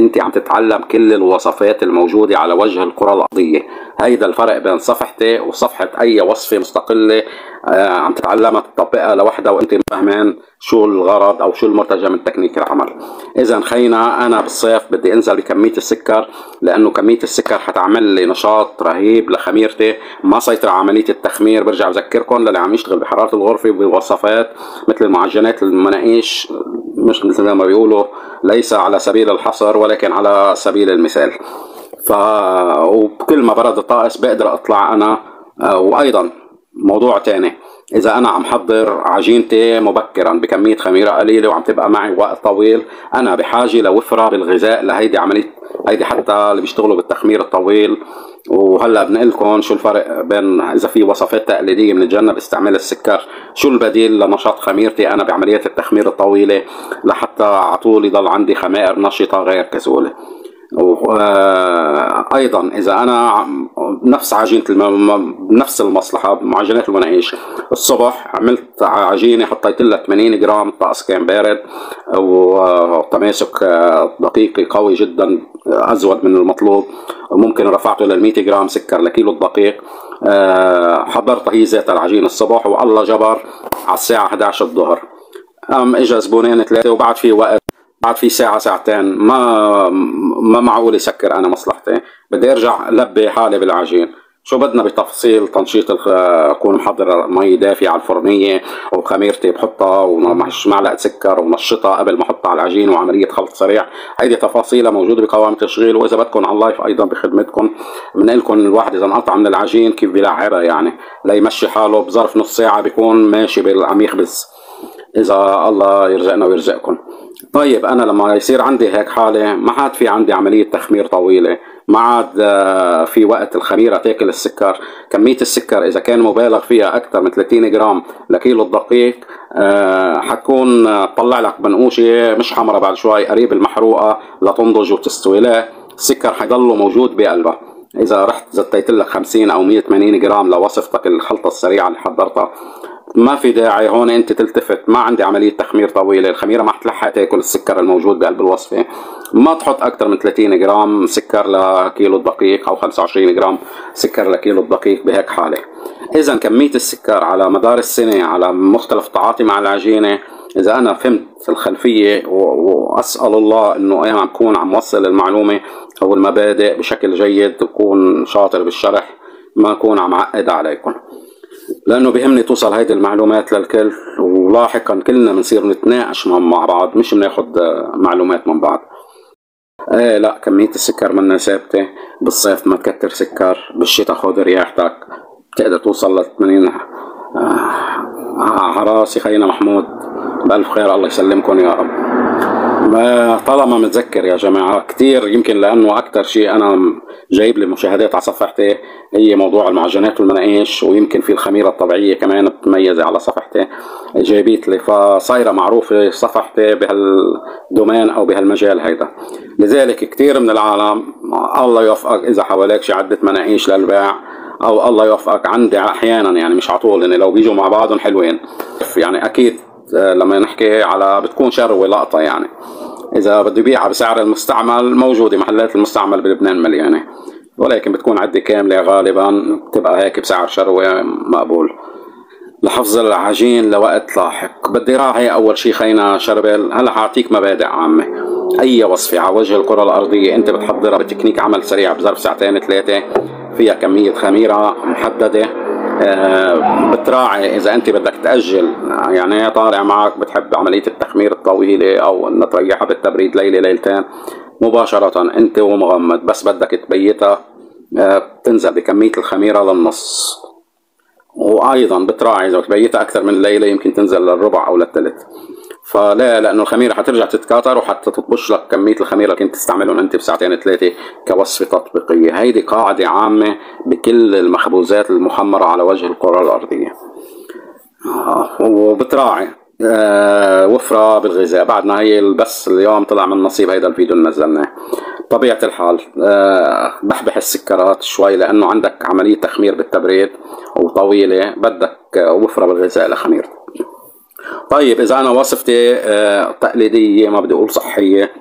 انت عم تتعلم كل الوصفات الموجودة على وجه الكرة الأرضية. هيدا الفرق بين صفحتي وصفحة أي وصفة مستقلة عم تتعلمها تطبقها لوحدها وانت فاهمان شو الغرض او شو المرتجى من تكنيك العمل. اذا خينا انا بالصيف بدي انزل بكمية السكر، لانه كمية السكر حتعمل لي نشاط رهيب لخميرتي. ما سيطر على عملية التخمير. برجع بذكركم للي عم يشتغل بحرارة الغرفة بوصفات مثل المعجنات المناقيش، مش مثل ما بيقولوا، ليس على سبيل الحصر ولكن على سبيل المثال. وبكل ما برد الطقس بقدر اطلع انا. وايضا موضوع تاني، اذا انا عم حضر عجينتي مبكرا بكميه خميره قليله وعم تبقى معي وقت طويل، انا بحاجه لوفره بالغذاء لهيدي عمليه. هيدي حتى اللي بيشتغلوا بالتخمير الطويل. وهلا بنقول لكم شو الفرق بين اذا في وصفات تقليديه بنتجنب استعمال السكر، شو البديل لنشاط خميرتي انا بعمليات التخمير الطويله لحتى على طول يضل عندي خمائر نشطه غير كسوله. ايضا اذا انا نفس عجينه نفس المصلحه بمعجنات المناقيش، الصبح عملت عجينه حطيت لها 80 جرام، الطقس كان بارد وتماسك دقيقي قوي جدا ازود من المطلوب، وممكن رفعته لل 100 جرام سكر لكيلو الدقيق. حضرت هي ذات العجينه الصبح، والله جبر على الساعه 11 الظهر اجى زبونين ثلاثه، وبعد في وقت، بعد في ساعة ساعتين ما معقول يسكر أنا مصلحتي، بدي أرجع لبي حالي بالعجين. شو بدنا بتفصيل تنشيط أكون محضر مي دافية على الفرنية وخميرتي بحطها ومعلقة سكر ونشطها قبل ما أحطها على العجين وعملية خلط سريع. هيدي تفاصيلها موجودة بقوائم التشغيل، وإذا بدكم على اللايف أيضا بخدمتكم بنقول لكم الواحد إذا انقطع من العجين كيف بيلعبها، يعني ليمشي حاله بظرف نص ساعة بيكون ماشي عم يخبز، إذا الله يرزقنا ويرزقكم. طيب أنا لما يصير عندي هيك حالة ما عاد في عندي عملية تخمير طويلة، ما عاد في وقت الخميرة تاكل السكر. كمية السكر إذا كان مبالغ فيها أكثر من 30 جرام لكيلو الدقيق حتكون تطلع لك بنقوشة مش حمرة بعد شوي قريب المحروقة لتنضج وتستوي. لا، السكر حيضله موجود بقلبها. إذا رحت زتيت لك 50 أو 180 جرام لوصفتك الخلطة السريعة اللي حضرتها، ما في داعي هون انت تلتفت. ما عندي عمليه تخمير طويله، الخميره ما حتلحق تاكل السكر الموجود بقلب الوصفه. ما تحط اكثر من 30 جرام سكر لكيلو الدقيق او 25 جرام سكر لكيلو الدقيق بهيك حاله. اذا كميه السكر على مدار السنه على مختلف تعاطي مع العجينه، اذا انا فهمت الخلفيه واسال الله انه انا عم بكون عم وصل المعلومه او المبادئ بشكل جيد، وكون شاطر بالشرح، ما اكون عم عقد عليكم، لانه بيهمني توصل هيدي المعلومات للكل، ولاحقا كلنا بنصير نتناقش مع بعض مش بناخد معلومات من بعض. ايه لا، كمية السكر منا ثابتة. بالصيف ما تكتر سكر، بالشتاء خذ رياحتك، بتقدر توصل ل 80. عراسي خينا محمود، بألف خير، الله يسلمكم يا رب. طالما متذكر يا جماعة كتير، يمكن لأنه أكتر شيء أنا جايب لي مشاهدات على صفحتي هي موضوع المعجنات والمناقيش، ويمكن في الخميرة الطبيعية كمان بتميزة على صفحتي جايبيت لي، فصايرة معروفة صفحتي بهالدومين أو بهالمجال هيدا. لذلك كتير من العالم الله يوفقك إذا حواليك شي عدة مناقيش للبيع، أو الله يوفقك عندي أحيانا، يعني مش عطول، يعني لو بيجوا مع بعضهم حلوين. يعني أكيد لما نحكي على بتكون شروة لقطة، يعني إذا بده يبيعها بسعر المستعمل موجودة محلات المستعمل بلبنان مليانة، ولكن بتكون عدة كاملة غالبا بتبقى هيك بسعر شروة مقبول. لحفظ العجين لوقت لاحق بدي راعي أول شي خينا شربل. هلا حاعطيك مبادئ عامة. أي وصفة على وجه الكرة الأرضية أنت بتحضرها بتكنيك عمل سريع بظرف ساعتين ثلاثة، فيها كمية خميرة محددة. بتراعي إذا أنت بدك تأجل، يعني طالع معك بتحب عملية التخمير الطويلة أو أن تريحها بالتبريد ليلة ليلتين، مباشرة أنت ومغمض بس بدك تبيتها بتنزل بكمية الخميرة للنص. وأيضا بتراعي إذا بتبيتها أكثر من ليلة يمكن تنزل للربع أو للثلث. فلا، لأنه الخميرة حترجع تتكاثر وحتى تطبش لك كمية الخميرة اللي كنت تستعملهم أنت بساعتين ثلاثة كوصفة تطبيقية. هيدي قاعدة عامة بكل المخبوزات المحمرة على وجه الكرة الأرضية. وبتراعي وفرة بالغذاء. بعدنا هي بس اليوم طلع من نصيب هيدا الفيديو اللي نزلناه. طبيعة الحال بحبح السكرات شوي لأنه عندك عملية تخمير بالتبريد وطويلة، بدك وفرة بالغذاء لخميرتك. طيب إذا أنا وصفتي تقليدية، ما بدي أقول صحية،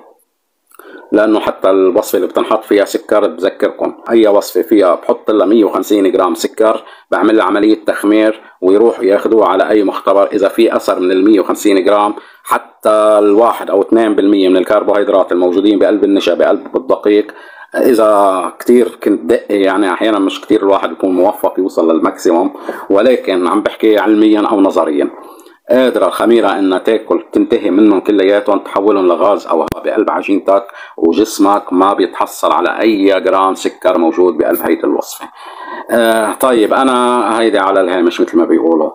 لانه حتى الوصفه اللي بتنحط فيها سكر بذكركم اي وصفه فيها بحط لها 150 جرام سكر بعمل لها عمليه تخمير ويروحوا ياخذوها على اي مختبر، اذا في اثر من ال 150 جرام حتى الواحد او 2% من الكربوهيدرات الموجودين بقلب النشا بقلب الدقيق، اذا كتير كنت دقي يعني احيانا مش كتير الواحد بيكون موفق يوصل للماكسيموم، ولكن عم بحكي علميا او نظريا قادرة الخميرة انها تاكل تنتهي منهم كلياتهم تحولهم لغاز او هواء بقلب عجينتك، وجسمك ما بيتحصل على اي جرام سكر موجود بقلب هيدي الوصفة. طيب انا هيدي على الهامش مثل ما بيقولوا،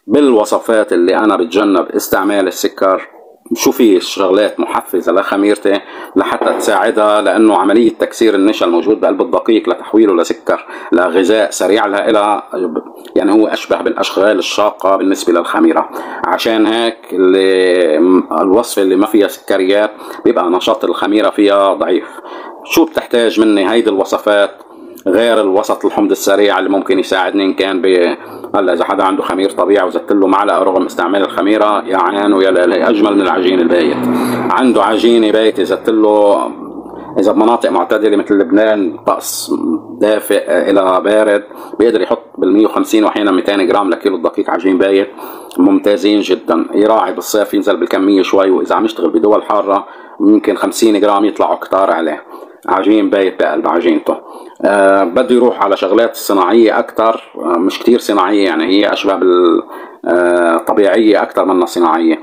بالوصفات اللي انا بتجنب استعمال السكر شو في شغلات محفزه لخميرتي لحتى تساعدها، لانه عمليه تكسير النشا الموجود بقلب الدقيق لتحويله لسكر لغذاء سريع لها إلى يعني هو اشبه بالاشغال الشاقه بالنسبه للخميره. عشان هيك الوصفه اللي ما فيها سكريات بيبقى نشاط الخميره فيها ضعيف. شو بتحتاج مني هيدي الوصفات غير الوسط الحمض السريع اللي ممكن يساعدني ان كان هلا اذا حدا عنده خمير طبيعي وزدت له معلقه رغم استعمال الخميره يا عين ويا لا، اجمل من العجين البايت. عنده عجينه بايته زدت له، اذا بمناطق معتدله مثل لبنان طقس دافئ الى بارد بيقدر يحط بال 150 واحيانا 200 جرام لكيلو الدقيق عجين بايت ممتازين جدا. يراعي بالصيف ينزل بالكميه شوي، واذا عم يشتغل بدول حاره ممكن 50 جرام يطلعوا كتار عليه عجين بايت بقلب عجينته. بده يروح على شغلات صناعية أكتر، مش كتير صناعية يعني هي أشبه بالطبيعية أكتر منها صناعية.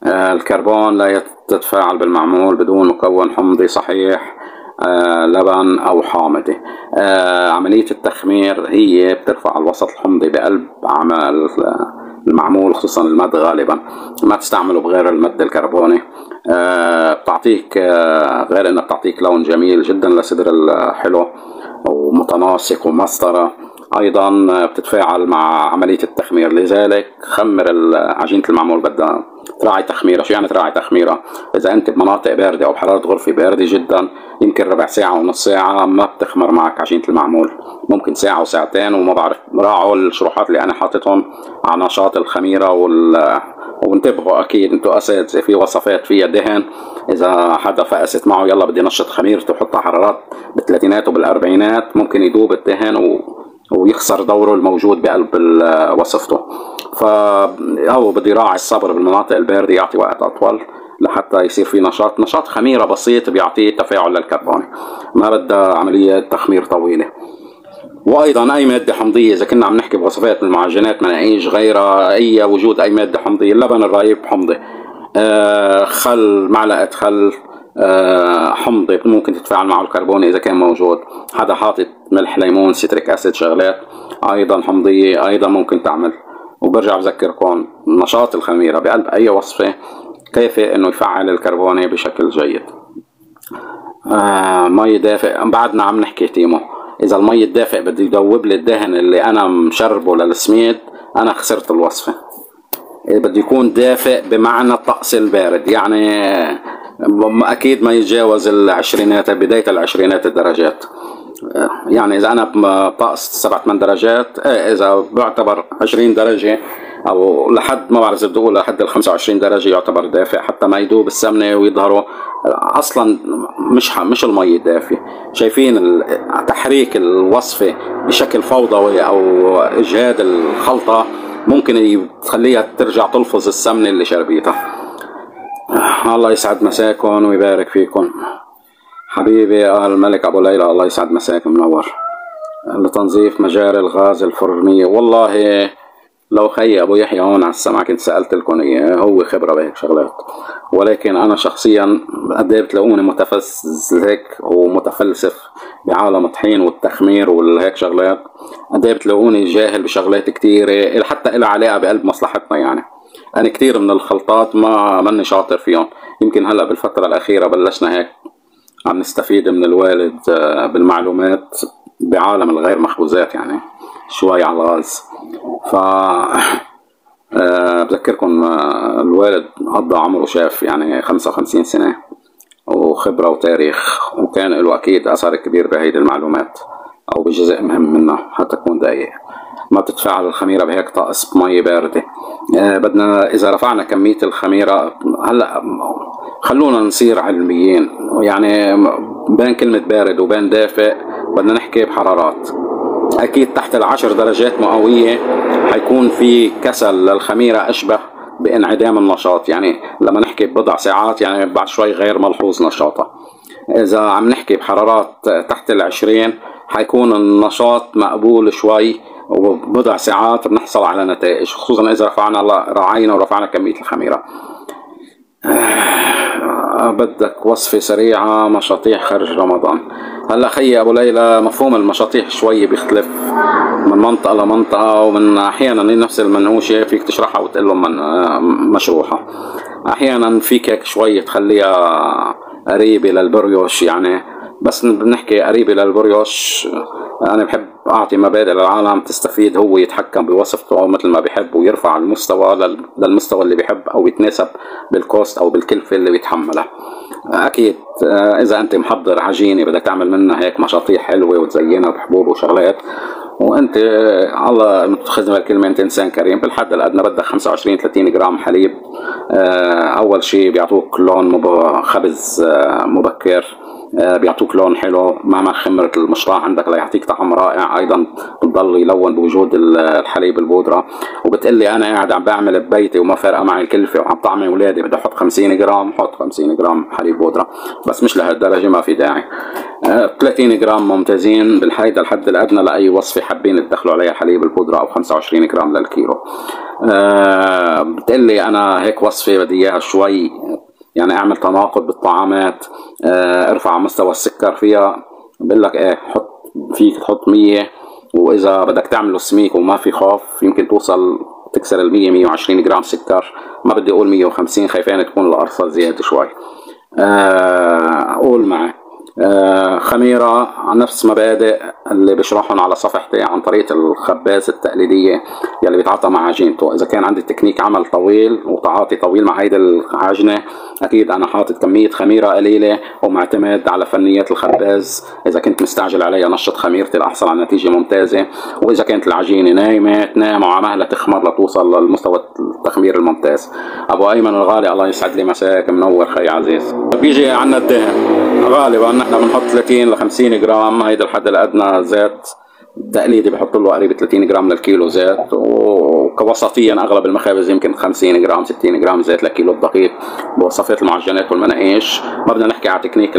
الكربون لا يتفاعل بالمعمول بدون مكون حمضي صحيح، لبن أو حامضة. عملية التخمير هي بترفع الوسط الحمضي بقلب عمل المعمول خصوصا المد غالبا، ما تستعمله بغير المد الكربوني. بتعطيك غير انها بتعطيك لون جميل جدا لصدر الحلو ومتناسق ومسطرة، ايضا بتتفاعل مع عملية التخمير. لذلك خمر عجينة المعمول بدها تراعي تخميرها. شو يعني تراعي تخميرها؟ اذا انت بمناطق باردة او بحرارة غرفة باردة جدا يمكن ربع ساعة ونص ساعة ما بتخمر معك عجينة المعمول، ممكن ساعة وساعتين وما بعرف. راعوا الشروحات اللي انا حاططهم على نشاط الخميرة وانتبهوا اكيد انتوا اساتذه في وصفات فيها دهن، اذا حدا فقست معه يلا بدي نشط خميرته وحطها حرارات بالثلاثينات وبالاربعينات ممكن يدوب الدهن ويخسر دوره الموجود بقلب وصفته. فهو بده يراعي الصبر بالمناطق الباردة، يعطي وقت اطول لحتى يصير في نشاط خميرة بسيط بيعطيه تفاعل للكربون، ما بدها عملية تخمير طويلة. وايضا اي ماده حمضيه اذا كنا عم نحكي بوصفات من المعجنات ما نلاقيش غيرها اي وجود اي ماده حمضيه. اللبن الرايب حمضي، خل معلقه خل حمضي ممكن تتفاعل معه الكربون اذا كان موجود. حدا حاطط ملح ليمون سيتريك اسيد شغلات ايضا حمضيه ايضا ممكن تعمل. وبرجع بذكركم نشاط الخميره بقلب اي وصفه كيف انه يفعل الكربون بشكل جيد. مي دافئ بعدنا عم نحكي تيمو، اذا المي الدافئ بده يدوب لي الدهن اللي انا مشربه للسميد انا خسرت الوصفه. بده يكون دافئ بمعنى الطقس البارد، يعني اكيد ما يتجاوز العشرينات بدايه العشرينات الدرجات. يعني اذا انا بطقس 7 8 درجات اذا بعتبر 20 درجه او لحد ما بعرف اذا بدي اقول لحد ال 25 درجه يعتبر دافئ حتى ما يدوب السمنه ويظهروا اصلا مش المي الدافيه. شايفين تحريك الوصفه بشكل فوضوي او اجهاد الخلطه ممكن تخليها ترجع تلفظ السمنه اللي شربيتها. الله يسعد مساكم ويبارك فيكم حبيبي الملك ابو ليلى، الله يسعد مساك منور. لتنظيف مجاري الغاز الفرنيه، والله لو خي ابو يحيى هون على السمع كنت سالت لكم اياه، هو خبره بهيك شغلات. ولكن انا شخصيا قد ايه بتلاقوني متفلسف هيك ومتفلسف بعالم الطحين والتخمير والهيك شغلات، قد ايه بتلاقوني جاهل بشغلات كثيره حتى لها علاقه بقلب مصلحتنا. يعني انا كثير من الخلطات ماني شاطر فيهم، يمكن هلا بالفتره الاخيره بلشنا هيك عم نستفيد من الوالد بالمعلومات بعالم الغير مخبوزات، يعني شوي على الغاز. ف بذكركم الوالد قضى عمره شاف يعني 55 سنة وخبرة وتاريخ، وكان له أكيد أثر كبير بهيدي المعلومات أو بجزء مهم منها حتى تكون دقيق. ما بتتفاعل الخميرة بهيك طقس بمي باردة. بدنا إذا رفعنا كمية الخميرة هلا، خلونا نصير علميين، يعني بين كلمة بارد وبين دافئ بدنا نحكي بحرارات. أكيد تحت ال10 درجات مئوية حيكون في كسل للخميرة أشبه بانعدام النشاط، يعني لما نحكي ببضع ساعات يعني بعد شوي غير ملحوظ نشاطها. إذا عم نحكي بحرارات تحت ال20 حيكون النشاط مقبول شوي، وبضع ساعات بنحصل على نتائج، خصوصا إذا راعينا ورفعنا كمية الخميرة. بدك وصفة سريعة مشاطيح خارج رمضان. هلا خيي ابو ليلى، مفهوم المشاطيح شوي بيختلف من منطقة لمنطقة، ومن احيانا نفس المنقوشة فيك تشرحها وتقول لهم مشروحة، احيانا فيك هيك شوي تخليها قريبة للبريوش يعني. بس بنحكي قريبة للبريوش، انا بحب اعطي مبادئ للعالم تستفيد، هو يتحكم بوصفته مثل ما بيحب ويرفع المستوى للمستوى اللي بيحب او يتناسب بالكوست او بالكلفة اللي بيتحملها. اكيد اذا انت محضر عجينة بدك تعمل منها هيك مشاطيح حلوة وتزينها بحبوب وشغلات، وانت الله متخذ بالكلمة انت انسان كريم، بالحد الادنى بدك 25-30 جرام حليب. اول شيء بيعطوك لون خبز مبكر، بيعطوك لون حلو مهما خمرت المشراح عندك ليعطيك طعم رائع. ايضا بتضل يلون بوجود الحليب البودره. وبتقلي انا قاعد عم بعمل ببيتي وما فارقه معي الكلفه وعم طعمي اولادي، بدي احط 50 جرام، حط 50 جرام حليب بودره، بس مش لهالدرجه ما في داعي. 30 جرام ممتازين بالحيدا الحد الادنى لاي وصفه حابين تدخلوا عليها حليب البودره، او 25 جرام للكيلو. بتقلي انا هيك وصفه بدي اياها شوي يعني اعمل تناقض بالطعامات، ارفع مستوى السكر فيها. بقول لك ايه، فيك تحط 100، واذا بدك تعمله سميك وما في خوف يمكن توصل تكسر ال 120 جرام سكر. ما بدي اقول 150، خايفين تكون القرصه زياده شوي. قول معي خميرة نفس مبادئ اللي بشرحهم على صفحتي عن طريقة الخباز التقليدية يلي بيتعاطى مع عجينته. إذا كان عندي تكنيك عمل طويل وتعاطي طويل مع هيدي العجنة، أكيد أنا حاطط كمية خميرة قليلة ومعتمد على فنيات الخباز. إذا كنت مستعجل عليها نشط خميرتي لأحصل على نتيجة ممتازة، وإذا كانت العجينة نايمة تنام وعلى مهلها تخمر لتوصل للمستوى التخمير الممتاز. أبو أيمن الغالي الله يسعد لي مساك، منور خي عزيز. بيجي عنا الدهن غالبا نحن بنحط 30 ل 50 جرام، هيدا الحد الادنى زيت تقليدي بحط له قريب 30 جرام للكيلو زيت، وكوسطيا اغلب المخابز يمكن 50 جرام 60 جرام زيت لكيلو الدقيق. بوصفات المعجنات والمناقيش ما بدنا نحكي على تكنيك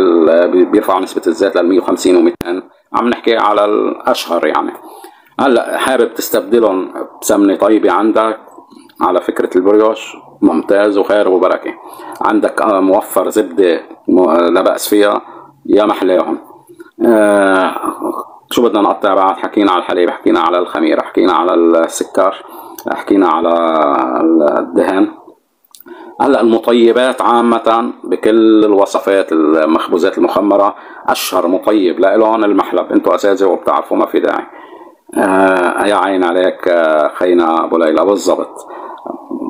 بيرفعوا نسبه الزيت لل 150 و200، عم نحكي على الاشهر يعني. هلا حابب تستبدلهم بسمنه طيبه عندك على فكره البريوش، ممتاز وخير وبركه. عندك موفر زبده لا بأس فيها، يا محلاهم. شو بدنا نقطع بعد؟ حكينا على الحليب، حكينا على الخميرة، حكينا على السكر، حكينا على الدهن. هلا المطيبات عامة بكل الوصفات المخبوزات المخمرة أشهر مطيب لإلهم المحلب. انتوا أساتذة وبتعرفوا ما في داعي. يا عين عليك خينا أبو ليلى، بالضبط.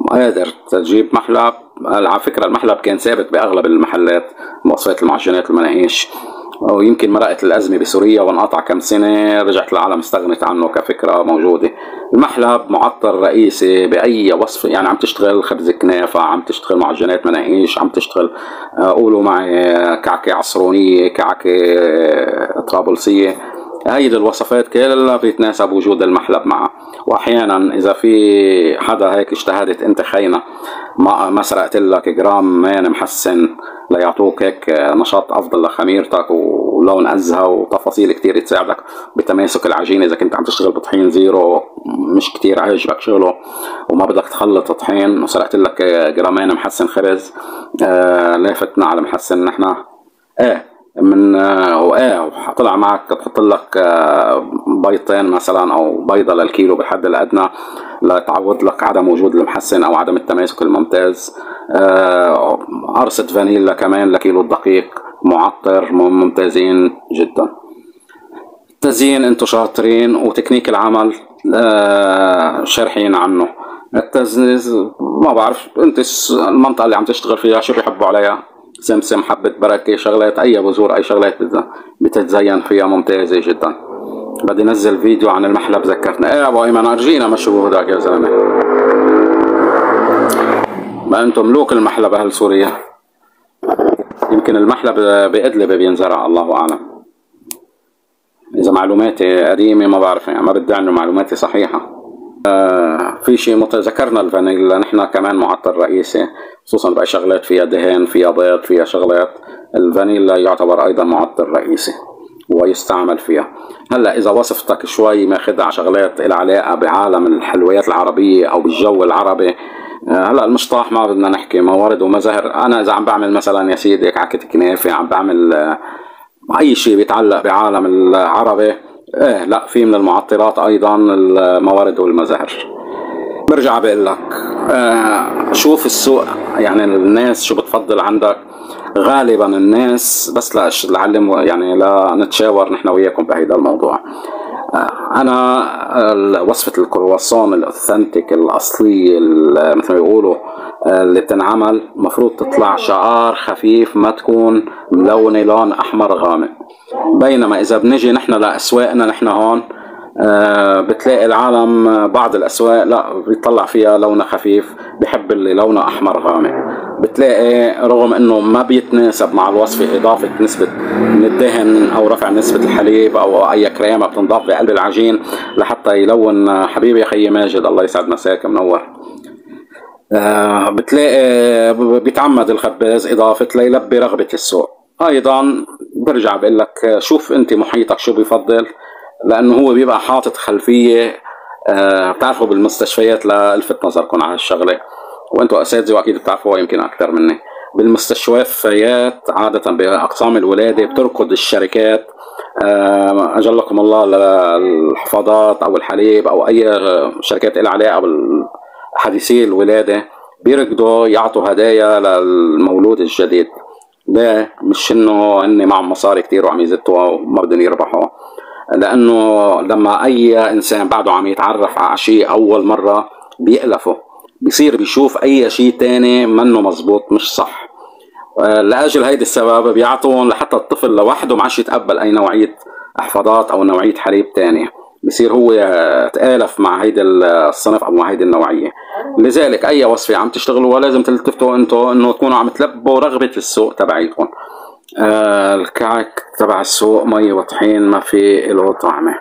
قادر تجيب محلب. على فكرة المحلب كان ثابت بأغلب المحلات مؤسسات المعجنات المناقيش، ويمكن مرقت الأزمة بسوريا وانقطع كم سنة، رجعت العالم استغنت عنه كفكرة موجودة. المحلب معطر رئيسي بأي وصف، يعني عم تشتغل خبز كنافة، عم تشتغل معجنات مناقيش، عم تشتغل قولوا معي كعكة عصرونية، كعكة طرابلسية. هيدي الوصفات كلها بيتناسب وجود المحلب معها. واحيانا اذا في حدا هيك اجتهدت انت خينا ما سرقت لك جرام مان محسن ليعطوك هيك نشاط افضل لخميرتك ولون ازهى وتفاصيل كتير تساعدك بتماسك العجينه. اذا كنت عم تشتغل بطحين زيرو مش كتير عاجبك شغله وما بدك تخلط طحين، وسرقت لك جرامين محسن خبز، لافتنا على محسن نحن من وطلع معك تحط لك بيضتين مثلا او بيضه للكيلو بالحد الادنى لتعوض لك عدم وجود المحسن او عدم التماسك الممتاز. قرصه فانيلا كمان لكيلو الدقيق، معطر ممتازين جدا. التزيين انتو شاطرين وتكنيك العمل شارحين عنه. التزنيز ما بعرف انت المنطقه اللي عم تشتغل فيها شو بيحبوا عليها، سمسم، حبة بركة، شغلات أي بذور، أي شغلات بتتزين فيها ممتازة جدا. بدي نزل فيديو عن المحلب ذكرتنا. ايه يا ابو ايمن ارجينا مشوا هداك يا زلمه. ما انتم ملوك المحلب اهل سوريا. يمكن المحلب بإدلب بينزرع الله اعلم. اذا معلوماتي قديمه ما بعرف يعني، ما بدي انه معلوماتي صحيحه. في شيء ذكرنا الفانيلا، نحن كمان معطر رئيسي خصوصا بأي شغلات فيها دهن فيها بيض فيها شغلات. الفانيلا يعتبر ايضا معطر رئيسي ويستعمل فيها. هلا اذا وصفتك شوي ماخذها على شغلات لها علاقه بعالم الحلويات العربيه او بالجو العربي، هلا المشطاح ما بدنا نحكي موارد ومزاهر. انا اذا عم بعمل مثلا يا سيدي كعكه كنافه، عم بعمل اي شيء بيتعلق بعالم العربي، ايه لا في من المعطرات ايضا الموارد والمزاهر. برجع بقول لك شوف السوق يعني الناس شو بتفضل عندك. غالبا الناس بس لعلم يعني لا نتشاور نحن وياكم بهيدا الموضوع. انا وصفه الكرواسون الاوثنتيك الاصليه مثل ما بيقولوا اللي بتنعمل مفروض تطلع شعار خفيف، ما تكون ملونه لون احمر غامق. بينما اذا بنجي نحن لاسواقنا نحن هون بتلاقي العالم بعض الاسواق لا بيطلع فيها لونها خفيف، بحب اللي لونها احمر غامق. بتلاقي رغم انه ما بيتناسب مع الوصفه اضافه نسبه من الدهن او رفع نسبه الحليب او اي كريمه بتنضاف بقلب العجين لحتى يلون. حبيبي يا خيي ماجد الله يسعد مساك منور. بتلاقي بيتعمد الخباز اضافه ليلبي رغبه السوق. ايضا برجع بقول لك شوف انت محيطك شو بيفضل، لانه هو بيبقى حاطط خلفيه. بتعرفوا بالمستشفيات لالفت نظركم على الشغله وانتم اساتذه واكيد بتعرفوها يمكن اكثر مني. بالمستشفيات عاده باقسام الولاده بتركض الشركات اجلكم الله للحفاضات او الحليب او اي شركات لها علاقه بالحديثي الولاده، بيركضوا يعطوا هدايا للمولود الجديد. ده مش انه هن معهم مصاري كثير وعم يزتوا وما بدهم يربحوا، لانه لما اي انسان بعده عم يتعرف على شيء اول مره بيألفه، بيصير بيشوف اي شيء تاني منه مزبوط مش صح. لاجل هيدي السبب بيعطون لحتى الطفل لوحده ما عادش يتقبل اي نوعيه احفاضات او نوعيه حليب تانية، بصير هو تآلف مع هيدي الصنف او مع هيدي النوعيه. لذلك اي وصفه عم تشتغلوا لازم تلتفتوا انتم انه تكونوا عم تلبوا رغبه السوق تبعيتكم. الكعك تبع السوق مي وطحين ما في له طعمه.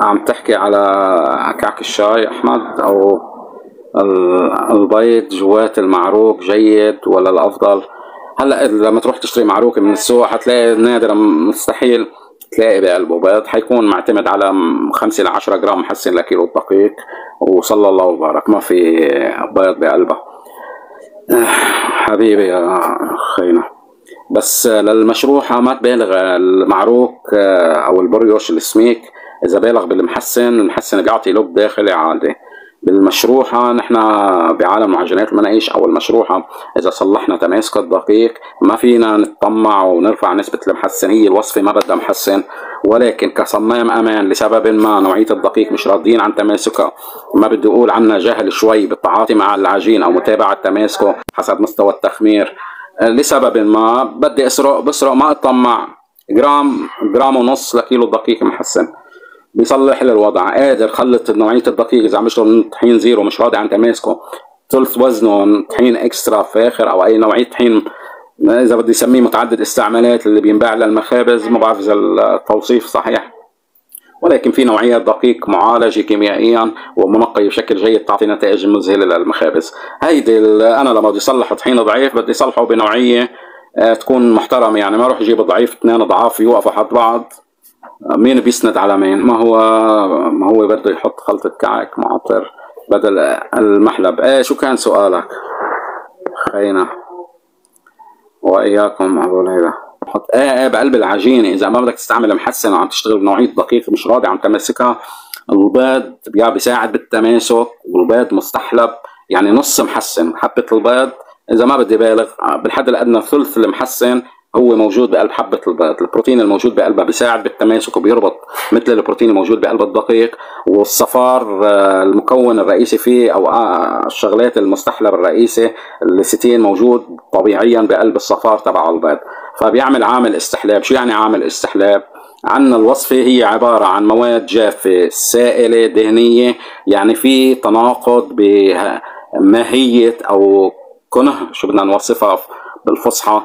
عم تحكي على كعك الشاي احمد او البيض جوات المعروك جيد ولا الافضل؟ هلا لما تروح تشتري معروكه من السوق حتلاقي نادرا مستحيل تلاقي بقلبه بيض، حيكون معتمد على 5 ل 10 جرام محسن لكيلو الدقيق وصلى الله وبارك ما في بيض بقلبه. حبيبي يا خينا. بس للمشروحه ما تبالغ. المعروك او البريوش السميك اذا بالغ بالمحسن، المحسن بيعطي لب داخلي عادي. بالمشروحه نحن بعالم معجنات المناقيش او المشروحه اذا صلحنا تماسك الدقيق ما فينا نتطمع ونرفع نسبه المحسن. هي الوصفه ما بدها محسن، ولكن كصمام امان لسبب ما نوعيه الدقيق مش راضيين عن تماسكها. ما بدي اقول عنا جهل شوي بالتعاطي مع العجين او متابعه تماسكه حسب مستوى التخمير. لسبب ما بدي بسرق ما اطمع جرام ونص لكيلو دقيق محسن بيصلح لي الوضع. قادر خلط نوعيه الدقيق اذا عم يشتغل طحين زيرو مش راضي عن تماسكه ثلث وزنه طحين اكسترا فاخر او اي نوعيه طحين اذا بدي اسميه متعدد استعمالات اللي بينباع للمخابز. ما بعرف اذا التوصيف صحيح، ولكن في نوعيه دقيق معالجه كيميائيا ومنقي بشكل جيد تعطي نتائج مذهله للمخابز. هيدي انا لما بدي اصلح طحين ضعيف بدي اصلحه بنوعيه تكون محترمه، يعني ما اروح اجيب ضعيف 2 ضعاف يوقفوا حد بعض مين بيسند على مين. ما هو بده يحط خلطة كعك معطر بدل المحلب. شو كان سؤالك خينا؟ واياكم هذول هيدا حط بقلب العجينه اذا ما بدك تستعمل محسن وعم تشتغل بنوعيه دقيق مش راضي عم تمسكها. البيض بيساعد بالتماسك والبيض مستحلب يعني نص محسن. حبه البيض اذا ما بدي بالغ بالحد الادنى ثلث المحسن هو موجود بقلب حبة البيض. البروتين الموجود بقلبها بيساعد بالتماسك وبيربط مثل البروتين الموجود بقلب الدقيق. والصفار المكون الرئيسي فيه او الشغلات المستحلب الرئيسي الليستين موجود طبيعيا بقلب الصفار تبع البيض، فبيعمل عامل استحلاب. شو يعني عامل استحلاب؟ عندنا الوصفة هي عبارة عن مواد جافة سائلة دهنية، يعني في تناقض بماهية أو كنه، شو بدنا نوصفها بالفصحى،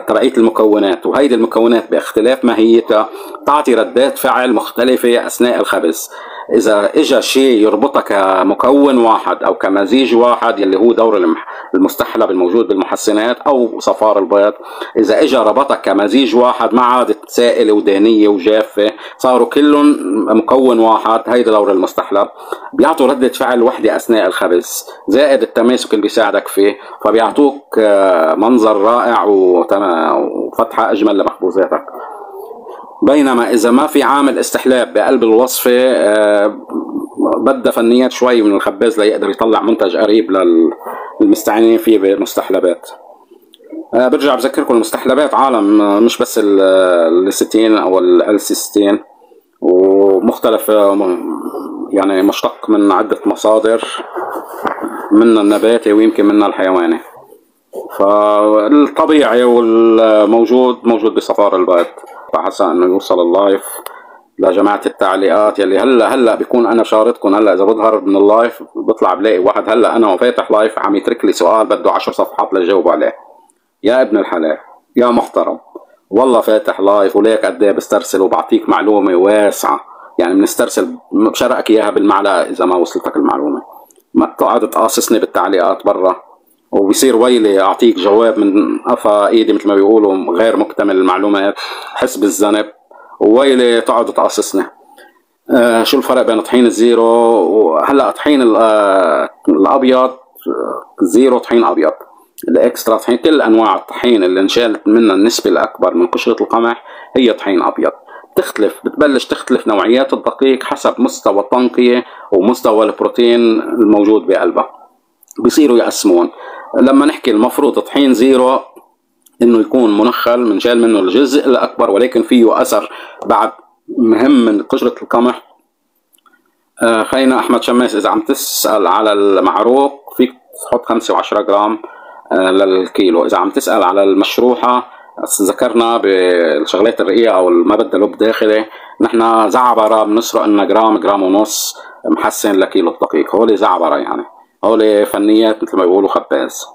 تبعية المكونات. وهيدي المكونات باختلاف ماهيتها تعطي ردات فعل مختلفة أثناء الخبز. إذا إجا شيء يربطها كمكون واحد أو كمزيج واحد يلي هو دور المستحلب الموجود بالمحسنات أو صفار البيض، إذا إجا ربطها كمزيج واحد ما عادت سائلة ودهنية وجافة، صاروا كلهم مكون واحد، هيدا دور المستحلب. بيعطوا ردة فعل وحدة أثناء الخبز زائد التماسك اللي بيساعدك فيه، فبيعطوك منظر رائع وفتحة أجمل لمخبوزاتك. بينما إذا ما في عامل استحلاب بقلب الوصفة بدها فنيات شوي من الخباز ليقدر يطلع منتج قريب للمستعينين فيه بالمستحلبات. برجع بذكركم المستحلبات عالم، مش بس الستين أو الستين، ومختلف يعني مشتق من عدة مصادر، منها النباتي ويمكن منها الحيواني. فالطبيعي والموجود موجود بصفار البيض. فحسن انه يوصل اللايف لجماعة التعليقات يلي هلا بيكون انا شارطكم. هلا اذا بظهر من اللايف بطلع بلاقي واحد هلا انا وفاتح لايف عم يترك لي سؤال بده 10 صفحات لجاوب عليه. يا ابن الحلال يا محترم، والله فاتح لايف وليك قد ايه بسترسل وبعطيك معلومة واسعة، يعني بنسترسل بشرقك اياها بالمعلقة اذا ما وصلتك المعلومة. ما تقعد تقاصصني بالتعليقات برا وبيصير ويلي اعطيك جواب من قفا ايدي مثل ما بيقولوا غير مكتمل المعلومات، حس بالذنب، وويلي تقعد تقاصصني. شو الفرق بين طحين الزيرو وهلا طحين الابيض؟ زيرو طحين ابيض، الاكسترا طحين، كل انواع الطحين اللي انشالت منها النسبه الاكبر من قشره القمح هي طحين ابيض. بتبلش تختلف نوعيات الدقيق حسب مستوى التنقيه ومستوى البروتين الموجود بقلبها، بيصيروا يقسمون. لما نحكي المفروض طحين زيرو انه يكون منخل منشال منه الجزء الاكبر ولكن فيه اثر بعد مهم من قشرة القمح. خينا احمد شماس، اذا عم تسأل على المعروق فيك تحط 5 و10 جرام للكيلو. اذا عم تسأل على المشروحة ذكرنا بالشغلات الرقيقة او ما بدها لب داخلي، نحن زعبرة بنسرق لنا جرام ونص محسن لكيلو الدقيق. هولي زعبرة، يعني هولي فنيات مثل ما بيقولوا خباز،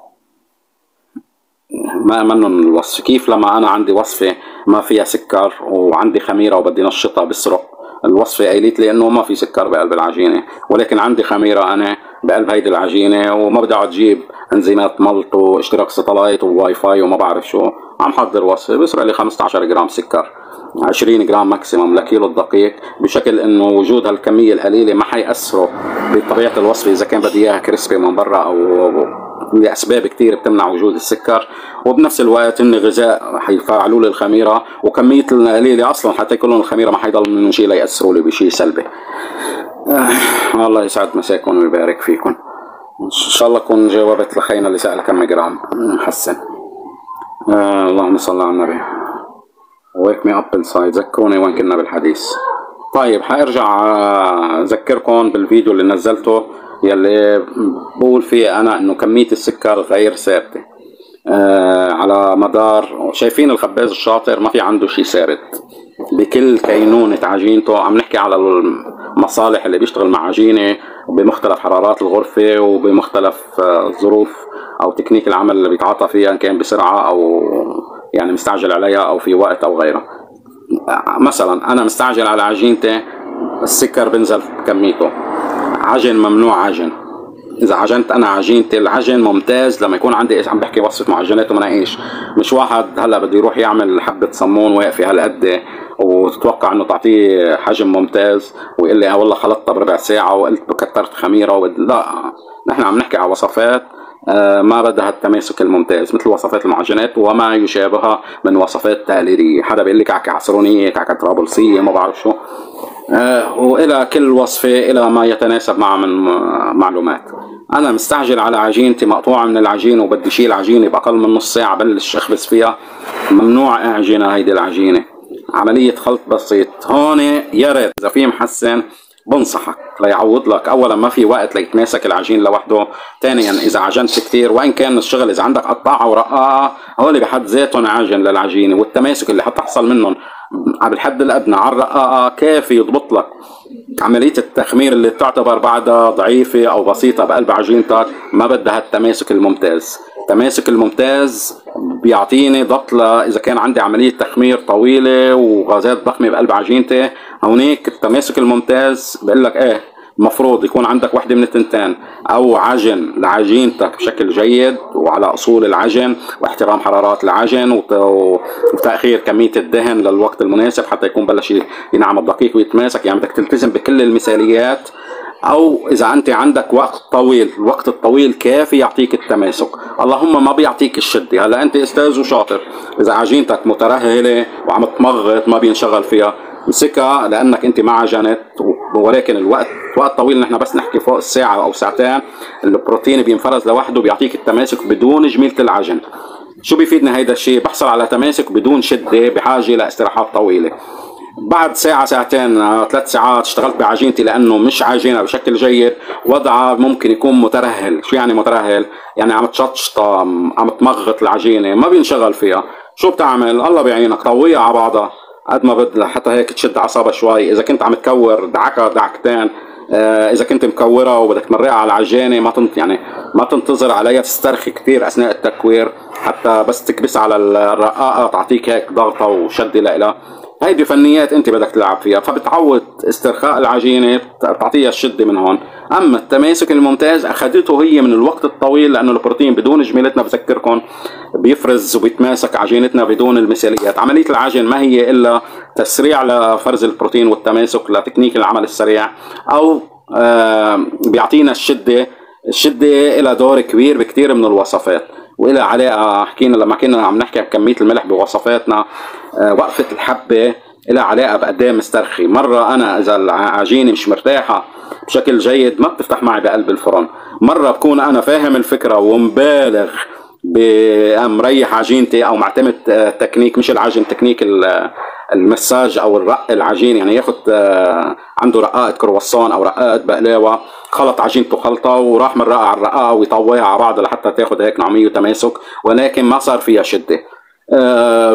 ما منهم الوصف. كيف لما انا عندي وصفه ما فيها سكر وعندي خميره وبدي نشطها بسرق، الوصفه قايلت لي انه ما في سكر بقلب العجينه، ولكن عندي خميره انا بقلب هيدي العجينه وما بدي اقعد اجيب انزيمات ملط واشتراك ستلايت وواي فاي وما بعرف شو. عم حضر وصفه بسرق لي 15 جرام سكر، 20 جرام ماكسيموم لكيلو الدقيق، بشكل انه وجود هالكميه القليله ما حيأثروا بطبيعه الوصفه اذا كان بدي اياها كريسبي من برا او لاسباب كثير بتمنع وجود السكر. وبنفس الوقت هن غذاء حيفعلوا لي الخميره، وكميه القليله اصلا حتى يكون الخميره ما حيضل منهم شيء ليأثروا لي بشيء سلبي. الله يسعد مساكم ويبارك فيكم. ان شاء الله اكون جاوبت لخينا اللي سأل كم جرام محسن. اللهم صل على النبي. wake me up inside. ذكروني وين كنا بالحديث. طيب حارجع اذكركم بالفيديو اللي نزلته يلي بقول فيه انا انه كمية السكر غير ثابتة على مدار. شايفين الخباز الشاطر ما في عنده شيء ثابت بكل كينونة عجينته. عم نحكي على المصالح اللي بيشتغل مع عجينة بمختلف حرارات الغرفة وبمختلف الظروف او تكنيك العمل اللي بيتعاطى فيها، ان كان بسرعة او يعني مستعجل عليها او في وقت او غيره. مثلا انا مستعجل على عجينتي، السكر بنزل كميته. عجن ممنوع عجن. اذا عجنت انا عجينتي، العجن ممتاز لما يكون عندي عم بحكي وصفه معجنات ومناقيش، مش واحد هلا بده يروح يعمل حبه صمون واقفه هالقد وتتوقع انه تعطيه حجم ممتاز ويقول لي والله خلطتها بربع ساعه وقلت كترت خميره لا، نحن عم نحكي على وصفات ما بدها التماسك الممتاز مثل وصفات المعجنات وما يشابهها من وصفات تقليديه. حدا بيقول لك كعكه عصرونيه، كعكه طرابلسيه، ما بعرف شو، والى كل وصفه الى ما يتناسب معها من معلومات. انا مستعجل على عجينتي مقطوعه من العجين وبدي شيل عجينه باقل من نص ساعه بلش اخبز فيها، ممنوع اعجنها هيدي العجينه. عمليه خلط بسيط. هون يا ريت اذا في محسن بنصحك ليعوض لك. اولا ما في وقت ليتماسك العجين لوحده، ثانيا اذا عجنت كثير وان كان الشغل اذا عندك قطاعه ورقاقه هول بحد ذاتهم عاجن للعجينه، والتماسك اللي حتحصل منهم بالحد الادنى على الرقاقه كافي يضبط لك عمليه التخمير اللي تعتبر بعدها ضعيفه او بسيطه بقلب عجينتك. ما بدها التماسك الممتاز. التماسك الممتاز بيعطيني ضبط اذا كان عندي عمليه تخمير طويله وغازات ضخمه بقلب عجينتي. هونيك التماسك الممتاز بقول لك ايه، المفروض يكون عندك وحده من التنتين، او عجن لعجينتك بشكل جيد وعلى اصول العجن واحترام حرارات العجن وتاخير كميه الدهن للوقت المناسب حتى يكون بلش ينعم الدقيق ويتماسك. يعني بدك تلتزم بكل المثاليات. او اذا انت عندك وقت طويل، الوقت الطويل كافي يعطيك التماسك، اللهم ما بيعطيك الشده. هلا انت استاذ وشاطر، اذا عجينتك مترهله وعم تمغط ما بينشغل فيها امسكها، لانك انت ما عجنت. ولكن الوقت وقت طويل، نحن بس نحكي فوق الساعه او ساعتين، البروتين بينفرز لوحده بيعطيك التماسك بدون جميله العجن. شو بيفيدنا هيدا الشيء؟ بحصل على تماسك بدون شده بحاجه لاستراحات طويله. بعد ساعة ساعتين 3 ساعات اشتغلت بعجينتي لأنه مش عاجنها بشكل جيد، وضعها ممكن يكون مترهل. شو يعني مترهل؟ يعني عم تشطشطة، عم تمغط العجينة ما بينشغل فيها. شو بتعمل؟ الله بيعينك، طويها على بعضها قد ما بدها حتى هيك تشد أعصابها شوي. إذا كنت عم تكور دعكة دعكتين، إذا كنت مكورة وبدك تمرقها على العجينة ما تنتظر عليها تسترخي كثير أثناء التكوير، حتى بس تكبس على الرقاقة تعطيك هيك ضغطة وشدة لإلها. هيدي فنيات انت بدك تلعب فيها، فبتعود استرخاء العجينه تعطيها الشده من هون. اما التماسك الممتاز اخذته هي من الوقت الطويل، لانه البروتين بدون جميلتنا بذكركم بيفرز وبيتماسك عجينتنا بدون المثاليات. عمليه العجن ما هي الا تسريع لفرز البروتين والتماسك لتكنيك العمل السريع، او بيعطينا الشده لها دور كبير بكثير من الوصفات وإلى علاقة. حكينا لما كنا عم نحكي بكمية الملح بوصفاتنا، وقفة الحبة إلى علاقة بقد ايه مسترخي. مرة أنا إذا العجينة مش مرتاحة بشكل جيد ما بتفتح معي بقلب الفرن. مرة بكون أنا فاهم الفكرة ومبالغ بمريح عجينتي او معتمد تكنيك مش العجن، تكنيك المساج او الرق العجين. يعني ياخد عنده رقاقه كرواسون او رقاقه بقلاوه، خلط عجينته خلطه وراح من رقعه على الرقاقه ويطويها على بعض لحتى تاخد هيك نعوميه وتماسك، ولكن ما صار فيها شده.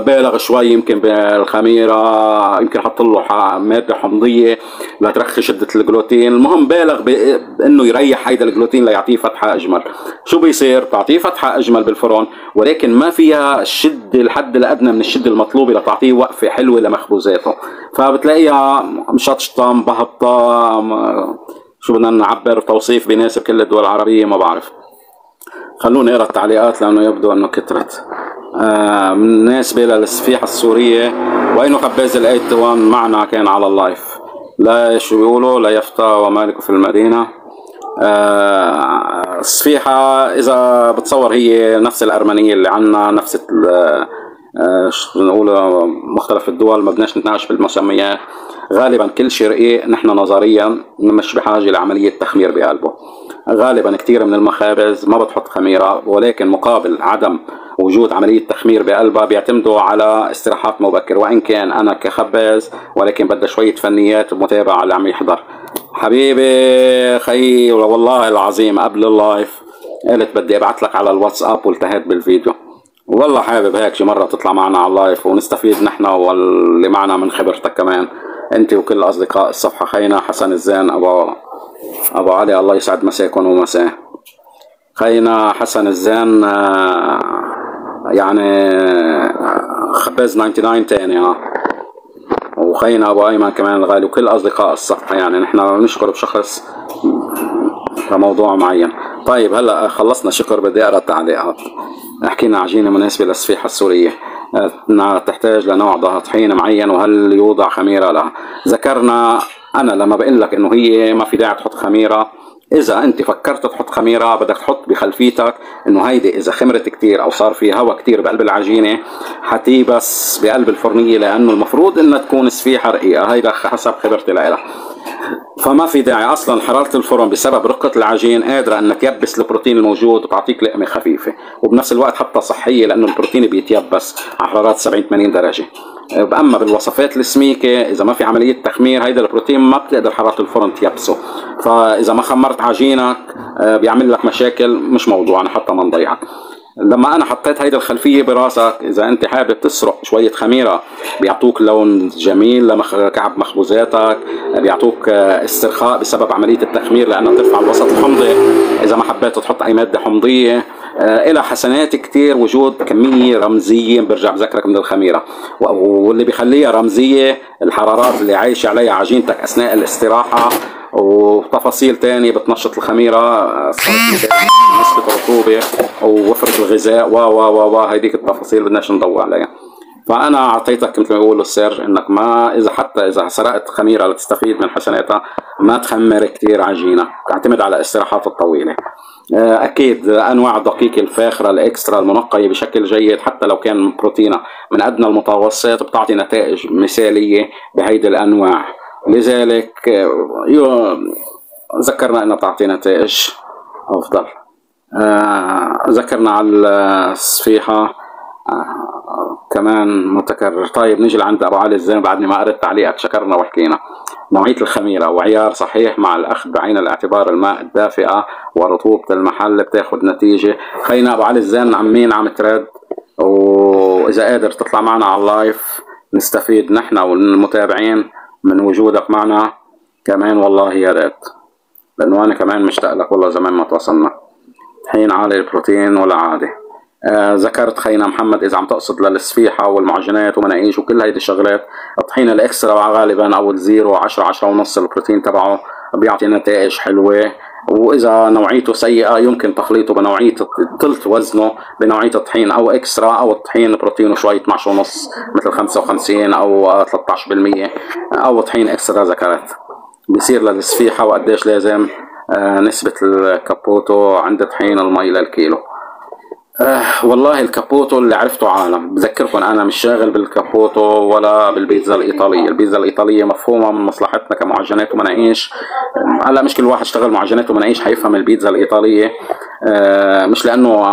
بالغ شوي يمكن بالخميره، يمكن حط له ماده حمضيه لترخي شده الجلوتين. المهم بالغ بانه يريح هيدا الجلوتين ليعطيه فتحه اجمل. شو بيصير؟ بتعطيه فتحه اجمل بالفرن، ولكن ما فيها الشده الحد الادنى من الشده المطلوبه لتعطيه وقفه حلوه لمخبوزاته. فبتلاقيها مشطشطه مبهبطه، شو بدنا نعبر توصيف بيناسب كل الدول العربيه ما بعرف. خلونا نقرا التعليقات لانه يبدو انه كترت. بالنسبة للسفيحة السورية، وإنه خباز الأيتوان معنا كان على اللايف. لا شو بيقولوا لا يفتى ومالك في المدينة. السفيحة إذا بتصور هي نفس الأرمنية اللي عنا، نفس شو بنقول مختلف الدول، ما بدناش نتناقش بالمسميات. غالبا كل شيء رقيق نحن نظريا مش بحاجة لعملية تخمير بقلبه. غالبا كثير من المخابز ما بتحط خميرة، ولكن مقابل عدم وجود عملية تخمير بقلبها بيعتمدوا على استراحات مبكر. وإن كان أنا كخباز ولكن بدها شوية فنيات ومتابعة اللي عم يحضر. حبيبي خي والله العظيم قبل اللايف قلت بدي أبعث لك على الواتساب والتهيت بالفيديو. والله حابب هيك شي مرة تطلع معنا على اللايف ونستفيد نحن واللي معنا من خبرتك كمان أنت وكل أصدقاء الصفحة. خينا حسن الزين أبو علي، الله يسعد مساكم ومساه. خينا حسن الزين يعني خباز 99 تاني وخينا ابو ايمن كمان الغالي وكل اصدقاء الصفحه. يعني نحن بنشكر بشخص كموضوع معين. طيب هلا خلصنا شكر، بدي اقرا التعليقات. حكينا عجينه مناسبه للسفيحه السوريه، تحتاج لنوع طحين معين وهل يوضع خميره لها. ذكرنا انا لما بقول لك انه هي ما في داعي تحط خميره. إذا أنت فكرت تحط خميرة بدك تحط بخلفيتك إنه هيدي إذا خمرت كتير أو صار في هواء كتير بقلب العجينة حتيبس بقلب الفرنية، لأنه المفروض إنها تكون سفيحة رقيقة. هيدا حسب خبرتي لها. فما في داعي أصلا. حرارة الفرن بسبب رقة العجين قادرة إنها تيبس البروتين الموجود وتعطيك لقمة خفيفة، وبنفس الوقت حتى صحية لأنه البروتين بيتيبس على حرارات 70-80 درجة. اما بالوصفات السميكه اذا ما في عمليه تخمير هيدا البروتين ما بتقدر حراره الفرن تيبسه، فاذا ما خمرت عجينك بيعمل لك مشاكل، مش موضوعنا حتى ما نضيعك. لما انا حطيت هيدا الخلفيه براسك، اذا انت حابب تسرق شويه خميره بيعطوك لون جميل لكعب مخبوزاتك، بيعطوك استرخاء بسبب عمليه التخمير لانها ترفع الوسط الحمضي. اذا ما حبيت تحط اي ماده حمضيه، إلى حسنات كتير وجود كمية رمزية برجع بذكرك من الخميرة، واللي بيخليها رمزية الحرارات اللي عايشة عليها عجينتك أثناء الاستراحة، وتفاصيل تانية بتنشط الخميرة، نسبة الرطوبة ووفرة الغذاء و هيديك التفاصيل بدناش نضوي عليها. فأنا أعطيتك مثل ما بيقولوا السر إنك ما إذا سرقت خميرة لتستفيد من حسناتها ما تخمر كتير عجينة، تعتمد على الاستراحات الطويلة. اكيد انواع الدقيق الفاخره الاكسترا المنقيه بشكل جيد حتى لو كان بروتينها من ادنى المتوسط بتعطي نتائج مثاليه بهيدي الانواع. لذلك ذكرنا انها بتعطي نتائج افضل. ذكرنا على الصفيحه كمان متكرر. طيب نيجي لعند ابو علي الزين، بعدني ما قريت تعليقك، شكرنا وحكينا. نوعية الخميرة وعيار صحيح مع الأخذ بعين الاعتبار الماء الدافئة ورطوبة المحل بتاخد نتيجة. خلينا أبو علي الزين عمين عم ترد، وإذا قادر تطلع معنا على اللايف نستفيد نحن والمتابعين من وجودك معنا كمان، والله يا ريت، لأنه أنا كمان مشتاق لك والله زمان ما تواصلنا. طحين عالي البروتين ولا عادي؟ ذكرت خينا محمد اذا عم تقصد للصفيحه والمعجنات ومناقيش وكل هيدي الشغلات، الطحين الاكسترا غالبا او الزيرو 10 ونص البروتين تبعه بيعطي نتائج حلوه، واذا نوعيته سيئه يمكن تخليطه بنوعيه ثلث وزنه بنوعيه الطحين او اكسترا، او الطحين بروتينه شوي 12 ونص مثل 55 او 13%، او طحين اكسترا ذكرت. بصير للصفيحه وقديش لازم نسبه الكابوتو عند طحين المي للكيلو؟ والله الكابوتو اللي عرفته عالم، بذكركم انا مش شاغل بالكابوتو ولا بالبيتزا الايطاليه. البيتزا الايطاليه مفهومه من مصلحتنا كمعجنات ومناقيش. هلا مش كل واحد اشتغل معجنات ومناقيش حيفهم البيتزا الايطاليه، مش لانه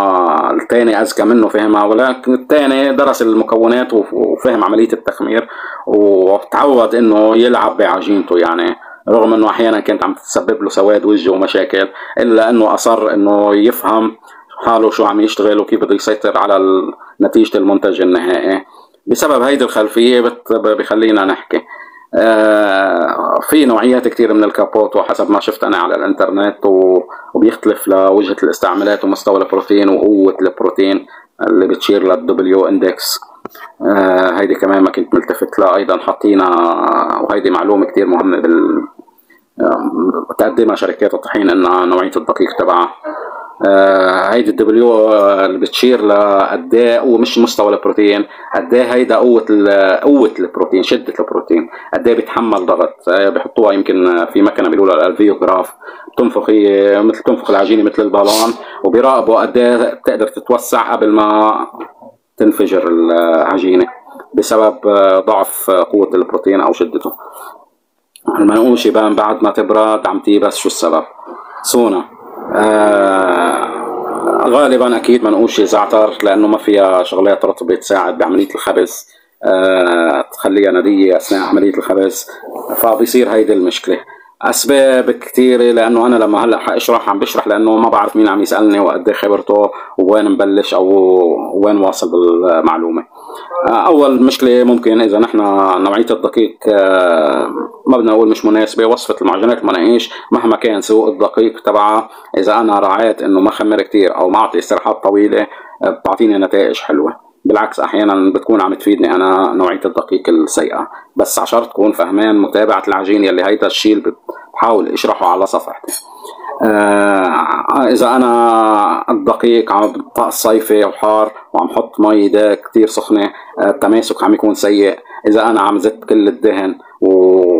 الثاني اذكى منه فهمها، ولكن الثاني درس المكونات وفهم عمليه التخمير وتعود انه يلعب بعجينته، يعني رغم انه احيانا كانت عم تسبب له سواد وجه ومشاكل، الا انه اصر انه يفهم حاله شو عم يشتغل وكيف بده يسيطر على نتيجة المنتج النهائي. بسبب هيدي الخلفية بخلينا نحكي. في نوعيات كتير من الكابوتو حسب ما شفت أنا على الإنترنت، وبيختلف لوجهة الاستعمالات ومستوى البروتين وقوة البروتين اللي بتشير للدبليو اندكس. هيدي كمان ما كنت ملتفت لها، أيضا حاطينا، وهيدي معلومة كتير مهمة تقدمها شركات الطحين إنها نوعية الدقيق تبعها. هيدي الدبليو اللي بتشير لقد ومش مستوى البروتين، قد هيدا قوة البروتين، شدة البروتين، قد بيتحمل ضغط. بيحطوها يمكن في مكنة بيقولوا لها الفيوغراف، بتنفخ مثل تنفخ العجينة مثل البالون، وبيراقبوا قد بتقدر تتوسع قبل ما تنفجر العجينة بسبب ضعف قوة البروتين أو شدته. المنقوش يبان بعد ما تبرد عم تيبس، شو السبب؟ سونا. غالبا اكيد منقوش زعتر، لانه ما فيها شغلات رطبه تساعد بعمليه الخبز، تخليها نديه اثناء عمليه الخبز، فبيصير هيدي المشكله. اسباب كثيره، لانه انا لما هلا حاشرح عم بشرح لانه ما بعرف مين عم يسالني وقد خبرته ووين مبلش او وين واصل بالمعلومه. اول مشكله ممكن اذا نحن نوعيه الدقيق ما بدنا نقول مش مناسبه، وصفه المعجنات المناقيش مهما كان سوء الدقيق تبعها، اذا انا راعيت انه ما خمر كثير او ما اعطي استراحات طويله بتعطيني نتائج حلوه. بالعكس احيانا بتكون عم تفيدني انا نوعيه الدقيق السيئه، بس عشان تكون فهمان متابعه العجينه اللي هيدا الشيء اللي بحاول اشرحه على صفحتي. اذا انا الدقيق عم بطقس صيفي وحار وعم حط مي دا كتير سخنه، التماسك عم يكون سيء. اذا انا عم زت كل الدهن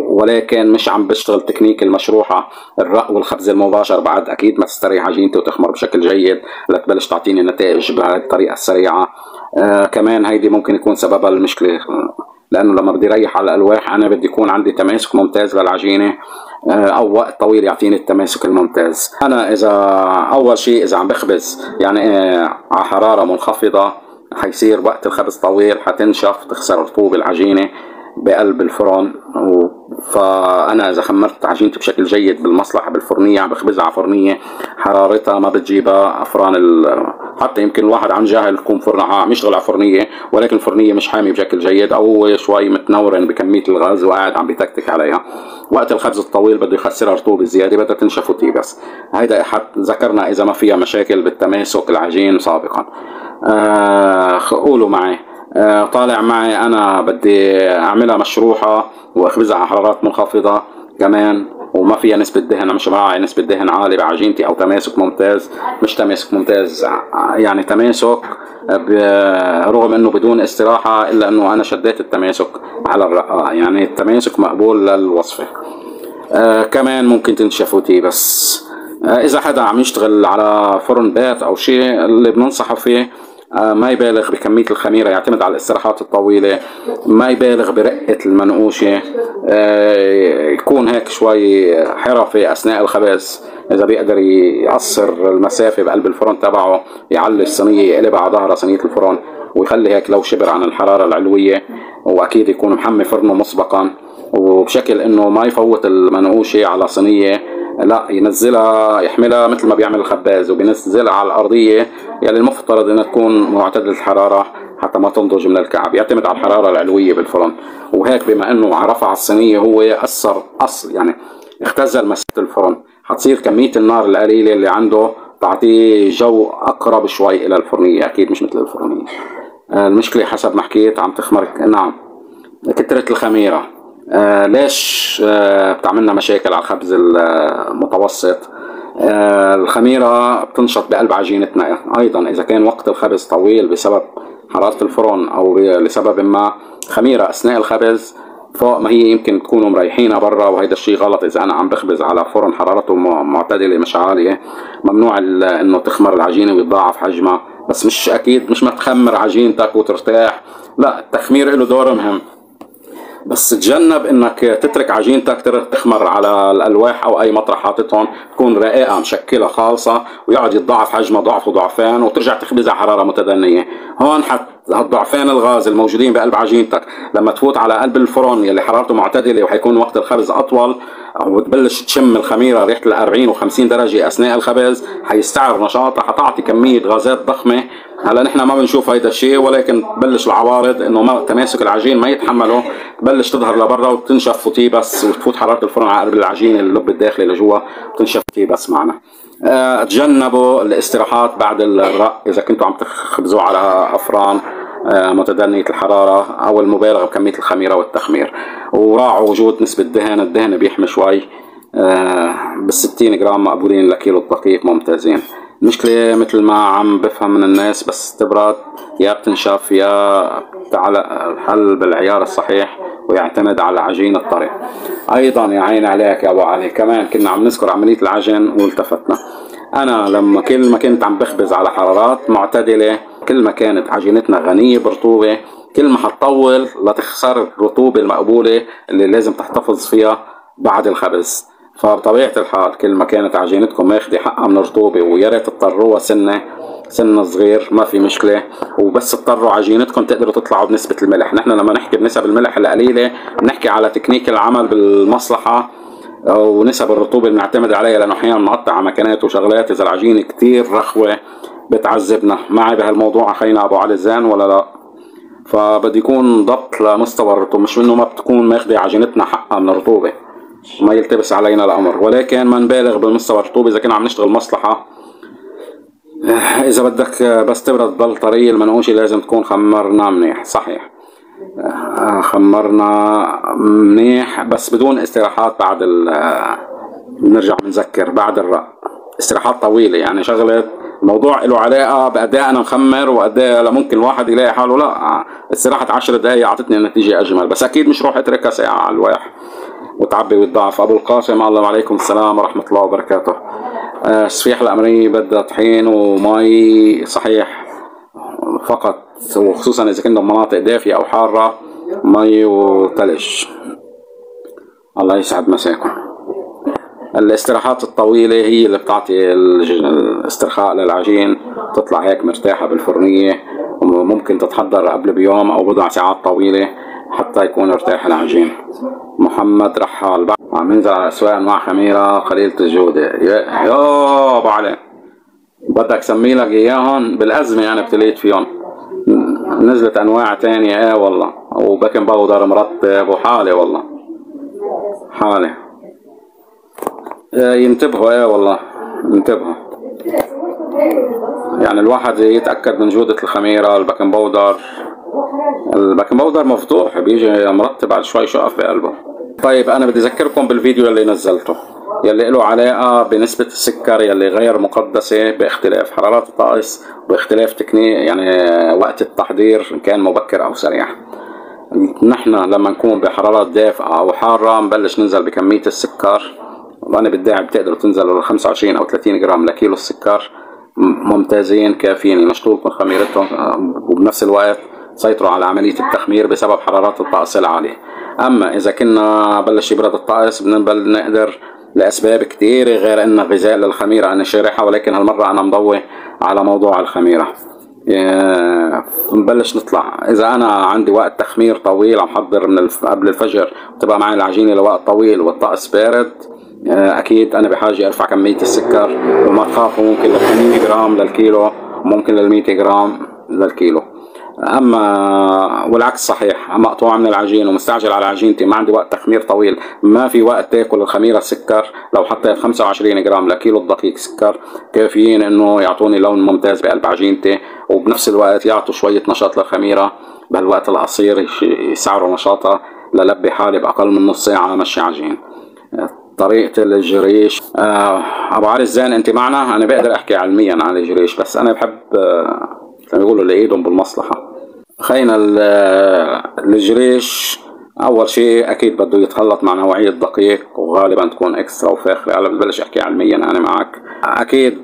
ولكن مش عم بشتغل تكنيك المشروحه الرق والخبز المباشر، بعد اكيد ما تستريح عجينتي وتخمر بشكل جيد لتبلش تعطيني نتائج بهالطريقه السريعه. كمان هيدي ممكن يكون سببها المشكله، لانه لما بدي ريح على الالواح انا بدي يكون عندي تماسك ممتاز للعجينه او وقت طويل يعطيني التماسك الممتاز. انا اذا اول شيء اذا عم بخبز يعني على حراره منخفضه حيصير وقت الخبز طويل حتنشف تخسر رطوبة العجينة بقلب الفرن. فأنا إذا خمرت عجينتي بشكل جيد بالمصلحة بالفرنية عم بخبزها على فرنية حرارتها ما بتجيبها أفران حتى يمكن الواحد عن جاهل يكون فرنها عم يشتغل على فرنية ولكن الفرنية مش حامي بشكل جيد أو شوي متنورن بكمية الغاز وقاعد عم بيتكتك عليها. وقت الخبز الطويل بده يخسرها رطوبة زيادة بدها تنشف وتيبس. هيدا ذكرنا إذا ما فيها مشاكل بالتماسك العجين سابقا. قولوا معي طالع معي أنا بدي أعملها مشروحة وأخبزها على حرارات منخفضة كمان وما فيها نسبة دهن، مش معي نسبة دهن عالية بعجينتي أو تماسك ممتاز. مش تماسك ممتاز يعني تماسك رغم أنه بدون استراحة إلا أنه أنا شديت التماسك على الرقاق، يعني التماسك مقبول للوصفة. كمان ممكن تنشفوتي بس إذا حدا عم يشتغل على فرن بيت أو شيء اللي بننصحه فيه ما يبالغ بكمية الخميرة، يعتمد على الاستراحات الطويلة، ما يبالغ برقة المنقوشة، يكون هيك شوي حرفي أثناء الخبز. إذا بيقدر يقصر المسافة بقلب الفرن تبعه يعلي الصينية يقلبها على ظهرها صينية الفرن ويخلي هيك لو شبر عن الحرارة العلوية، وأكيد يكون محمي فرنه مسبقا وبشكل إنه ما يفوت المنقوشة على صينية، لا ينزلها يحملها مثل ما بيعمل الخباز وبينزلها على الأرضية يلي المفترض انها تكون معتدلة الحرارة حتى ما تنضج من الكعب. يعتمد على الحرارة العلوية بالفرن. وهيك بما انه رفع الصينية هو أثر أصل يعني اختزل مساحة الفرن، حتصير كمية النار القليلة اللي عنده تعطيه جو أقرب شوي إلى الفرنية، أكيد مش مثل الفرنية. المشكلة حسب ما حكيت عم تخمر نعم كترة الخميرة. ليش بتعملنا مشاكل على الخبز المتوسط؟ الخميرة بتنشط بقلب عجينتنا أيضا إذا كان وقت الخبز طويل بسبب حرارة الفرن أو لسبب ما. خميرة أثناء الخبز فوق ما هي يمكن تكونوا مريحينها برا، وهيدا الشيء غلط. إذا أنا عم بخبز على فرن حرارته معتدلة مش عالية ممنوع إنه تخمر العجينة ويتضاعف حجمها. بس مش أكيد مش ما تخمر عجينتك وترتاح، لا التخمير له دور مهم، بس تجنب انك تترك عجينتك تخمر على الالواح او اي مطرح حاططهم، تكون رقيقه مشكله خالصه ويقعد يتضاعف حجمها ضعف وضعفين وترجع تخبزها حراره متدنيه. هون هالضعفين الغاز الموجودين بقلب عجينتك لما تفوت على قلب الفرن يلي حرارته معتدله وحيكون وقت الخبز اطول وتبلش تشم الخميره ريحه ال 40 و50 درجه اثناء الخبز، حيستعر نشاطها حتعطي كميه غازات ضخمه. هلا نحن ما بنشوف هيدا الشيء ولكن تبلش العوارض انه ما تماسك العجين ما يتحمله، تبلش تظهر لبرا وتنشف وتيبس وتفوت حراره الفرن على قلب العجين اللب الداخلي لجوا وتنشف وتيبس معنا. تجنبوا الاستراحات بعد الرق اذا كنتوا عم تخبزوا على افران متدنية الحرارة او المبالغة بكمية الخميرة والتخمير. وراعوا وجود نسبة دهن، الدهن بيحمي شوي. بال60 جرام مقبولين لكيلو الدقيق ممتازين. المشكلة مثل ما عم بفهم من الناس بس تبرد يا بتنشف يا على الحل بالعيار الصحيح ويعتمد على العجين الطري. ايضا يا عيني عليك يا ابو علي، كمان كنا عم نذكر عملية العجن والتفتنا. انا لما كل ما كنت عم بخبز على حرارات معتدلة كل ما كانت عجينتنا غنية برطوبة كل ما حتطول لتخسر الرطوبة المقبولة اللي لازم تحتفظ فيها بعد الخبز. فبطبيعة الحال كل ما كانت عجينتكم ماخذة حقها من الرطوبة ويا ريت تضطروها سنة صغير ما في مشكلة، وبس تضطروا عجينتكم تقدروا تطلعوا بنسبة الملح. نحن لما نحكي بنسب الملح القليلة بنحكي على تكنيك العمل بالمصلحة ونسب الرطوبة اللي بنعتمد عليها، لأنه أحيانا بنقطع على مكانات وشغلات إذا العجينة كتير رخوة بتعذبنا. معي بهالموضوع أخينا أبو علي الزين ولا لا؟ فبدي يكون ضبط لمستوى الرطوبة، مش إنه ما بتكون ماخذة عجينتنا حقها من الرطوبة ما يلتبس علينا الأمر، ولكن ما نبالغ بمستوى الرطوبة إذا كنا عم نشتغل مصلحة. إذا بدك بس تبرد تضل طرية المنقوشة لازم تكون خمرنا منيح. صحيح خمرنا منيح بس بدون استراحات بعد بنرجع بنذكر بعد الرق استراحات طويلة. يعني شغلة الموضوع له علاقة بقد ايه انا مخمر وقد ايه ممكن الواحد يلاقي حاله لا استراحة 10 دقايق اعطتني النتيجة اجمل، بس اكيد مش روح اتركها ساعة على الواح وتعبي وتضعف. ابو القاسم الله عليكم السلام ورحمة الله وبركاته. الصفيحة الأمرية بدها طحين ومي صحيح فقط، وخصوصا إذا كنا بمناطق دافية أو حارة مي وثلج. الله يسعد مساكم. الاستراحات الطويلة هي اللي بتعطي الاسترخاء للعجين تطلع هيك مرتاحة بالفرنية، وممكن ممكن تتحضر قبل بيوم او بضع ساعات طويلة حتى يكون ارتاح العجين. محمد رحال عم ينزل على الاسواق انواع خميرة قليلة الجودة. يا ابو علي بدك سمي لك اياهم بالازمة، انا ابتليت فيهم. نزلت انواع تانية والله، وبكن باودر مرطب وحالة والله حالة. ينتبهوا والله ينتبهوا، يعني الواحد يتأكد من جودة الخميرة. البكن باودر مفتوح بيجي مرتب على شوي شقف بقلبه. طيب انا بدي اذكركم بالفيديو اللي نزلته يلي له علاقة بنسبة السكر يلي غير مقدسة باختلاف حرارات الطقس باختلاف تكنيك، يعني وقت التحضير إن كان مبكر أو سريع. نحن لما نكون بحرارات دافئة أو حارة نبلش ننزل بكمية السكر، وأنا بالداعي بتقدروا تنزلوا ل 25 أو 30 جرام لكيلو السكر ممتازين كافيين ينشطوا لكم خميرتهم، وبنفس الوقت تسيطروا على عملية التخمير بسبب حرارات الطقس العالية. أما إذا كنا بلش يبرد الطقس نقدر لأسباب كتيرة غير إنها غذاء للخميرة أنا شارحها، ولكن هالمرة أنا مضوي على موضوع الخميرة. نبلش نطلع. إذا أنا عندي وقت تخمير طويل عم حضر من قبل الفجر وتبقى معي العجينة لوقت طويل والطقس بارد، أكيد أنا بحاجة أرفع كمية السكر، وما تخافوا ممكن ل 80 جرام للكيلو، ممكن لل 100 جرام للكيلو. اما والعكس صحيح، مقطوعه من العجين ومستعجل على عجينتي ما عندي وقت تخمير طويل، ما في وقت تاكل الخميره السكر، لو حطيت 25 جرام لكيلو الدقيق سكر كافيين انه يعطوني لون ممتاز بقلب عجينتي، وبنفس الوقت يعطوا شويه نشاط للخميره بهالوقت القصير، يسعروا نشاطها للبي حالي باقل من نص ساعه مشي عجين. طريقة الجريش ابو علي الزين انت معنا؟ انا بقدر احكي علميا عن الجريش، بس انا بحب زي ما بيقولوا اللي ايدهم بالمصلحة. خلينا الجريش اول شيء اكيد بده يتخلط مع نوعية دقيق، وغالبا تكون اكسترا وفاخرة. هلا ببلش احكي علميا انا معك اكيد.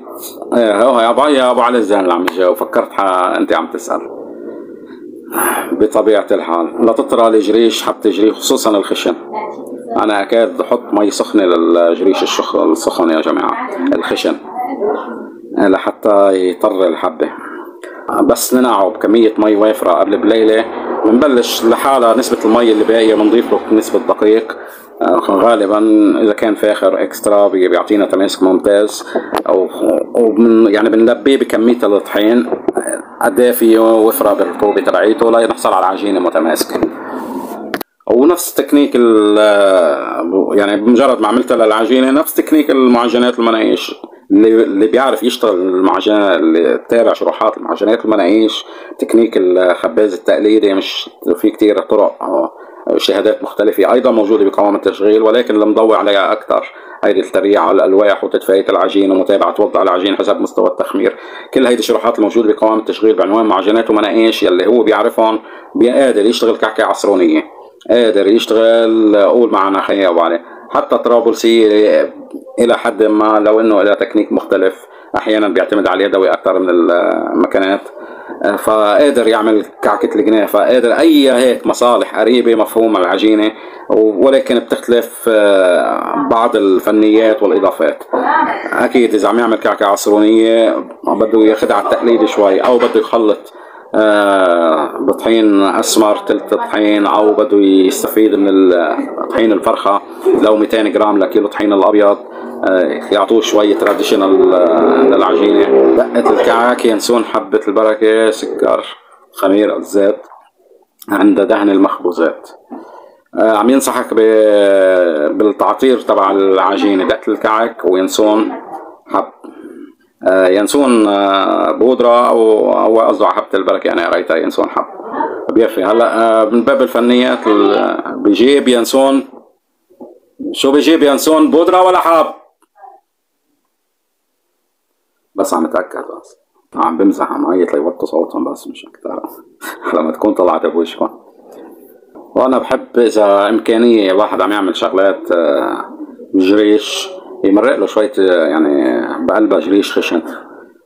هو يا ابو علي الزين اللي عم يجاوب، فكرت انت عم تسأل. بطبيعة الحال لا تطرى الجريش حتى تجري، خصوصا الخشن. انا اكاد احط مي سخنة للجريش السخن يا جماعة، الخشن لحتى يطر الحبة. بس ننقعه بكمية مي وافرة قبل بليلة، بنبلش لحالها نسبة المي اللي باقية بنضيف له نسبة دقيق. غالبا اذا كان فاخر اكسترا بيعطينا تماسك ممتاز، او يعني بنلبيه بكمية الطحين قد فيه وفرة بالرطوبة تبعيته لنحصل على عجينة متماسكة. ونفس تكنيك يعني بمجرد ما عملتها للعجينة نفس تكنيك المعجنات المناقيش. اللي بيعرف يشتغل المعجنات، اللي تابع شروحات المعجنات المناقيش، تكنيك الخباز التقليدي، مش في كتير طرق شهادات مختلفة أيضا موجودة بقوام التشغيل، ولكن اللي مضوي عليها أكثر هيدي التريع على الألواح وتدفئة العجين ومتابعة وضع العجين حسب مستوى التخمير. كل هيدي الشروحات الموجودة بقوام التشغيل بعنوان معجنات ومناقيش، يلي هو بيعرفهم قادر يشتغل كعكة عصرونية، قادر يشتغل قول معنا خيا أبو علي حتى طرابلسية إلى حد ما، لو إنه إلى تكنيك مختلف أحيانا بيعتمد على اليدوي أكثر من المكنات. فقادر يعمل كعكة الجنيه، فقادر أي هيك مصالح قريبة مفهوم العجينة، ولكن بتختلف بعض الفنيات والإضافات. أكيد إذا عم يعمل كعكة عصرونية بده ياخدها على التقليد شوي، أو بده يخلط بطحين اسمر تلت طحين، او بده يستفيد من طحين الفرخه لو 200 جرام لكيلو طحين الابيض يعطوه شويه تراديشنال للعجينه. دقه الكعك ينسون حبه البركه، سكر، خميره، الزيت عند دهن المخبوزات. عم ينصحك بالتعطير تبع العجينه دقه الكعك، وينسون حب ينسون بودرة او قصده حبة البركة، يعني قريتها ينسون حب بيفي. هلا من باب الفنيات بيجيب ينسون، شو بيجيب ينسون بودرة ولا حب؟ بس عم اتأكد، بس عم بمزح، عم عيط ليوطوا صوتهم بس مش اكتر لما تكون طلعت بوشكم. وانا بحب اذا امكانية الواحد عم يعمل شغلات جريش يمرق له شوية، يعني بقلبها جريش خشن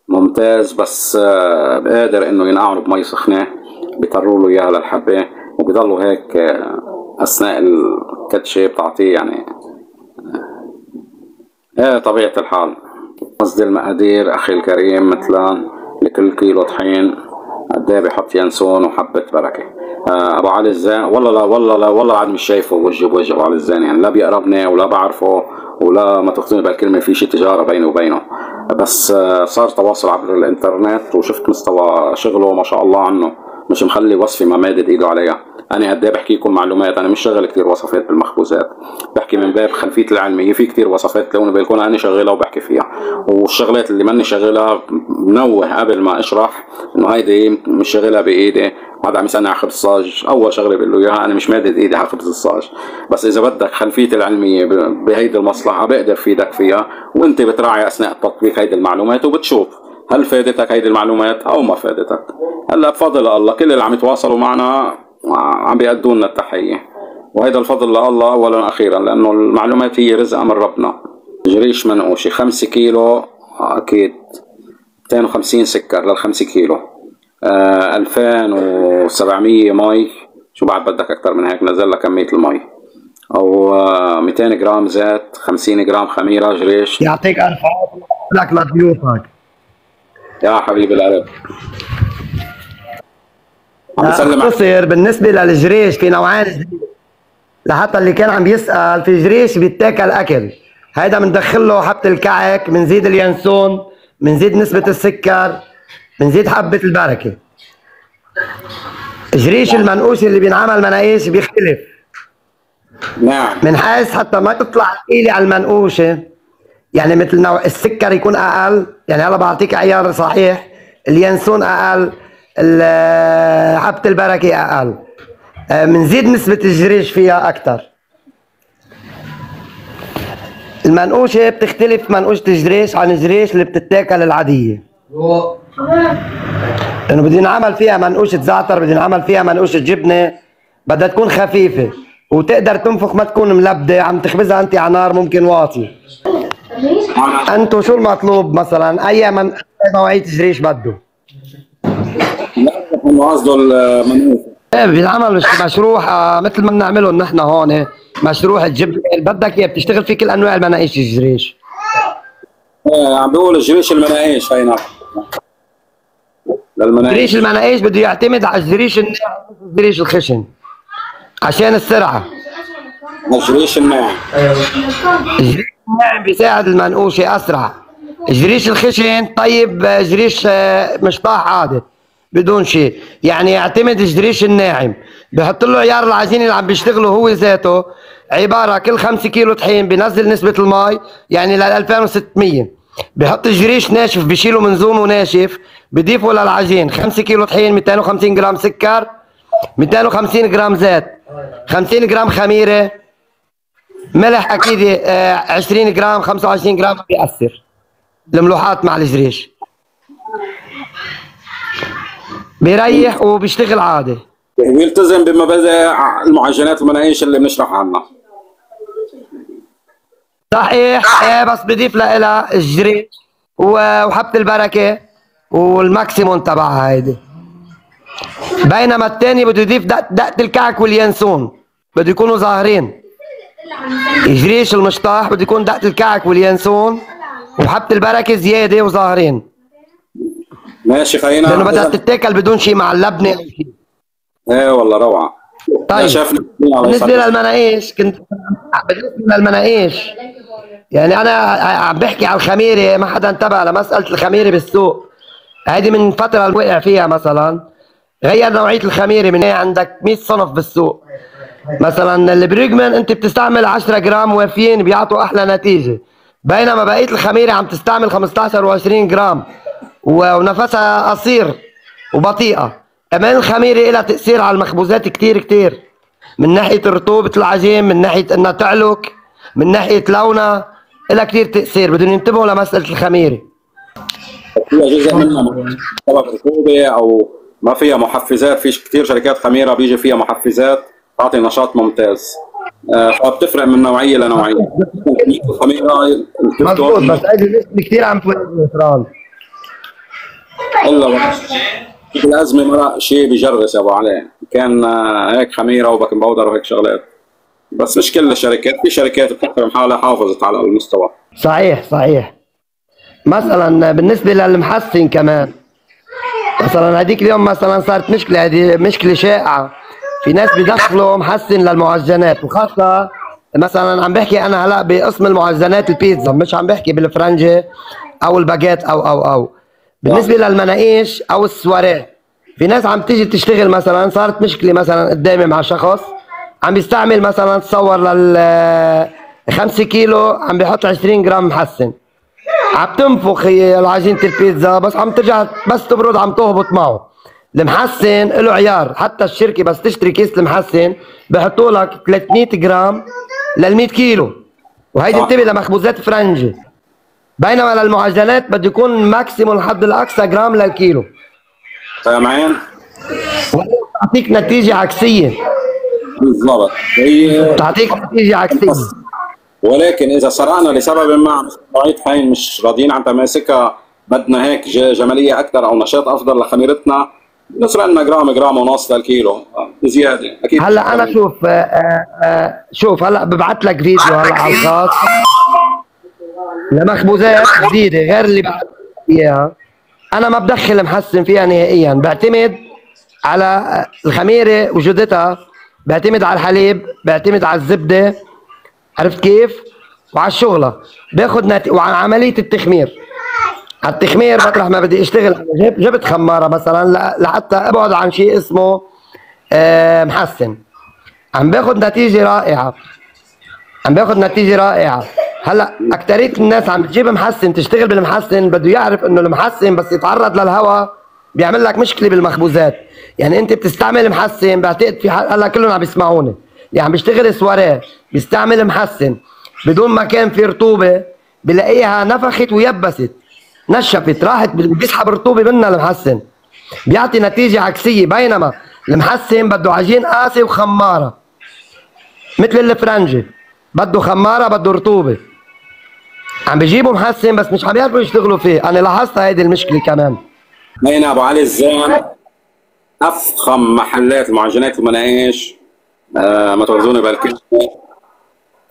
ممتاز، بس قادر انه ينقعوا بمي سخنة، بيطروا له اياها للحبة وبيضلوا هيك اثناء الكاتشي بتعطيه يعني طبيعة الحال. قصدي المقادير اخي الكريم، مثلا لكل كيلو طحين قد بحط ينسون وحبه بركه. ابو علي الزان والله لا والله لا والله العظيم مش شايفه وجه بوجه ابو علي الزان، يعني لا بيقربني ولا بعرفه ولا ما تاخذوني بالكلمه في شيء تجاره بيني وبينه، بس صار تواصل عبر الانترنت وشفت مستوى شغله ما شاء الله عنه، مش مخلي وصفي ما مادد ايده عليها. انا قد ايه بحكي لكم معلومات، انا مش شغل كثير وصفات بالمخبوزات، بحكي من باب خلفيه العلميه، في كثير وصفات تلاقوني بالكم انا شغالها وبحكي فيها، والشغلات اللي ماني شغالها منوه قبل ما اشرح انه هيدي مش شغالها بايدي. هذا عم يسالني على خبز الصاج، اول شغله بقول له اياها انا مش مادد ايدي على خبز الصاج، بس اذا بدك خلفيه العلميه بهيدي المصلحه بقدر فيدك فيها، وانت بتراعي اثناء تطبيق هيدي المعلومات وبتشوف هل فادتك هيدي المعلومات او ما فادتك. هلا بفضل الله كل اللي عم يتواصلوا معنا عم بيأدوا لنا التحيه، وهيدا الفضل لله اولا واخيرا، لانه المعلومات هي رزق من ربنا. جريش منقوشه 5 كيلو اكيد 250 سكر لل 5 كيلو، 2700 مي، شو بعد بدك اكثر من هيك؟ نزل لك كميه المي، او 200 جرام زيت، 50 جرام خميره جريش. يعطيك الف عافيه لك لضيوفك يا حبيب القلب. اختصر بالنسبه للجريش في نوعين جريش، لحتى اللي كان عم بيسال في جريش بيتاكل اكل، هيدا بندخل له حبه الكعك، بنزيد اليانسون، بنزيد نسبه السكر، بنزيد حبه البركه. جريش المنقوش اللي بينعمل مناقيش بيختلف. نعم. من حيث حتى ما تطلع ثقيله على المنقوشه، يعني مثل نوع السكر يكون اقل، يعني هلا بعطيك عيار صحيح، اليانسون اقل، حبه البركه اقل، بنزيد نسبه الجريش فيها اكثر. المنقوشه بتختلف منقوشه الجريش عن الجريش اللي بتتاكل العاديه، لانه بده ينعمل فيها منقوشه زعتر، بده ينعمل فيها منقوشه جبنه، بدها تكون خفيفه وتقدر تنفخ، ما تكون ملبده، عم تخبزها انت على نار ممكن واطي. انتو شو المطلوب مثلا؟ اي نوعيه جريش بده؟ لا قصده المنقوش. ايه بينعمل مشروح مثل ما بنعمله نحن هون، مشروح الجبنه بدك اياه، بتشتغل في كل انواع المناقيش الجريش. ايه عم بيقول الجريش المناقيش هينا للمناقيش. جريش المناقيش بده يعتمد على الجريش الناعم مش الجريش الخشن عشان السرعه. الجريش الناعم. الجريش الناعم بيساعد المنقوشه اسرع. الجريش الخشن طيب جريش مشطاح عادي بدون شيء، يعني يعتمد الجريش الناعم، بحط له عيار العجين اللي عم بيشتغله هو ذاته، عباره كل 5 كيلو طحين بنزل نسبه المي يعني لل 2600، بحط الجريش ناشف بشيله من زومه ناشف، بضيفه للعجين 5 كيلو طحين، 250 جرام سكر، 250 جرام زيت، 50 جرام خميره، ملح اكيد 20 جرام 25 جرام ما بيأثر، الملوحات مع الجريش بيريح وبيشتغل عادي. بيلتزم بمبادئ المعجنات المناقيش اللي بنشرح عنها. صحيح. بس بضيف لها الجريش وحبة البركة والماكسيمون تبعها هيدي. بينما الثاني بده يضيف دقة الكعك واليانسون، بده يكونوا ظاهرين. الجريش المشطاح بده يكون دقة الكعك واليانسون وحبة البركة زيادة وظاهرين. ماشي خلينا، لانه بدها تتاكل بدون شيء مع اللبنه او شيء. ايه والله روعه. طيب بالنسبه للمناقيش، بالنسبه للمناقيش يعني انا عم بحكي على الخميره، ما حدا انتبه لمساله الخميره بالسوق، هيدي من فتره اللي وقع فيها مثلا، غير نوعيه الخميره، من عندك 100 صنف بالسوق، مثلا البريجمان انت بتستعمل 10 جرام وافيين بيعطوا احلى نتيجه، بينما بقيه الخميره عم تستعمل 15 و20 جرام ونفسها قصير وبطيئة. كمان الخميرة لها تأثير على المخبوزات كتير من ناحية رطوبة العجين، من ناحية انها تعلك، من ناحية لونها، لها كتير تأثير، بدهم ينتبهوا لمسألة الخميرة. فيها جزء منها سبب رطوبة او ما فيها محفزات، في كتير شركات خميرة بيجي فيها محفزات تعطي نشاط ممتاز، فبتفرق من نوعية لنوعية. الخميرة مضبوط، بس هيدي كتير عم توصل الا الازمه مرق شيء بجرس يا ابو علي، كان هيك خميره وباكنج باودر وهيك شغلات، بس مش كل الشركات، في شركات بتحترم حالها حافظت على المستوى. صحيح. مثلا بالنسبه للمحسن كمان مثلا هذيك اليوم مثلا صارت مشكله، هذه مشكله شائعه، في ناس بيدخلوا محسن للمعجنات، وخاصه مثلا عم بحكي انا هلا بقسم المعجنات البيتزا، مش عم بحكي بالفرنجه او الباجيت او بالنسبه للمناقيش او السواريه. في ناس عم تيجي تشتغل، مثلا صارت مشكله مثلا قدامي مع شخص عم بيستعمل مثلا تصور 5 كيلو عم بيحط 20 جرام محسن، عم تنفخ هي العجينة البيتزا، بس عم ترجع بس تبرد عم تهبط معه. المحسن له عيار، حتى الشركة بس تشتري كيس المحسن بحطوا لك 300 جرام لل 100 كيلو، وهيدي انتبه لمخبوزات فرنجي، بينما للمعجنات بده يكون ماكسيموم الحد الاقصى جرام للكيلو. سامعين؟ بتعطيك نتيجة عكسية. بالضبط، هي بتعطيك نتيجة عكسية. ولكن اذا سرقنا لسبب ما شرايط حين مش راضيين عن تماسكها، بدنا هيك جماليه اكثر او نشاط افضل لخميرتنا، نسرق لنا جرام ونص للكيلو بزياده اكيد. هلا انا شوف شوف هلا ببعث لك فيديو هلا على الخاص لمخبوزات جديده غير اللي بعث اياها. انا ما بدخل محسن فيها نهائيا، بعتمد على الخميره وجودتها، بعتمد على الحليب، بعتمد على الزبده، عرفت كيف؟ وعلى الشغله، باخذ وعلى عمليه التخمير. على التخمير مطرح ما بدي اشتغل جبت خماره مثلا لحتى ابعد عن شيء اسمه محسن، عم باخذ نتيجه رائعه، عم باخذ نتيجه رائعه. هلا اكثريه الناس عم بتجيب محسن تشتغل بالمحسن، بده يعرف انه المحسن بس يتعرض للهواء بيعمل لك مشكله بالمخبوزات. يعني انت بتستعمل محسن، بعتقد في هلا كلهم عم بيسمعوني، يعني عم بيشتغل سواريه بيستعمل محسن بدون ما كان في رطوبه، بلاقيها نفخت ويبست، نشفت، راحت، بيسحب الرطوبه منها المحسن، بيعطي نتيجه عكسيه. بينما المحسن بده عجين قاسي وخماره مثل الفرنجي، بده خماره، بده رطوبه. عم بيجيبوا محسن بس مش عم يعرفوا يشتغلوا فيه. انا لاحظت هيدي المشكله كمان. هنا ابو علي الزين افخم محلات المعجنات المناقيش، ما تاخذوني بالكلمه،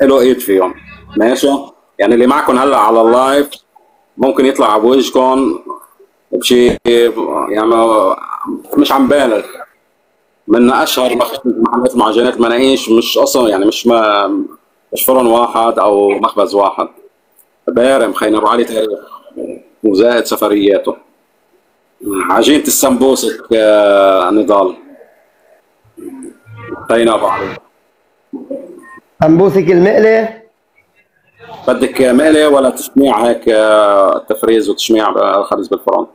له ايد فيهم، ماشي؟ يعني اللي معكم هلا على اللايف ممكن يطلع بوجهكم بشيء، يعني مش عم بالغ، من اشهر محلات المعجنات المناقيش، مش اصلا يعني مش فرن واحد او مخبز واحد، بارم خينا ابو علي تاريخ وزائد سفرياته. عجينة السمبوسك نضال خينا ابو علي. سمبوسك المقلي بدك مقلي ولا تشميع هيك تفريز وتشميع الخبز بالفرن؟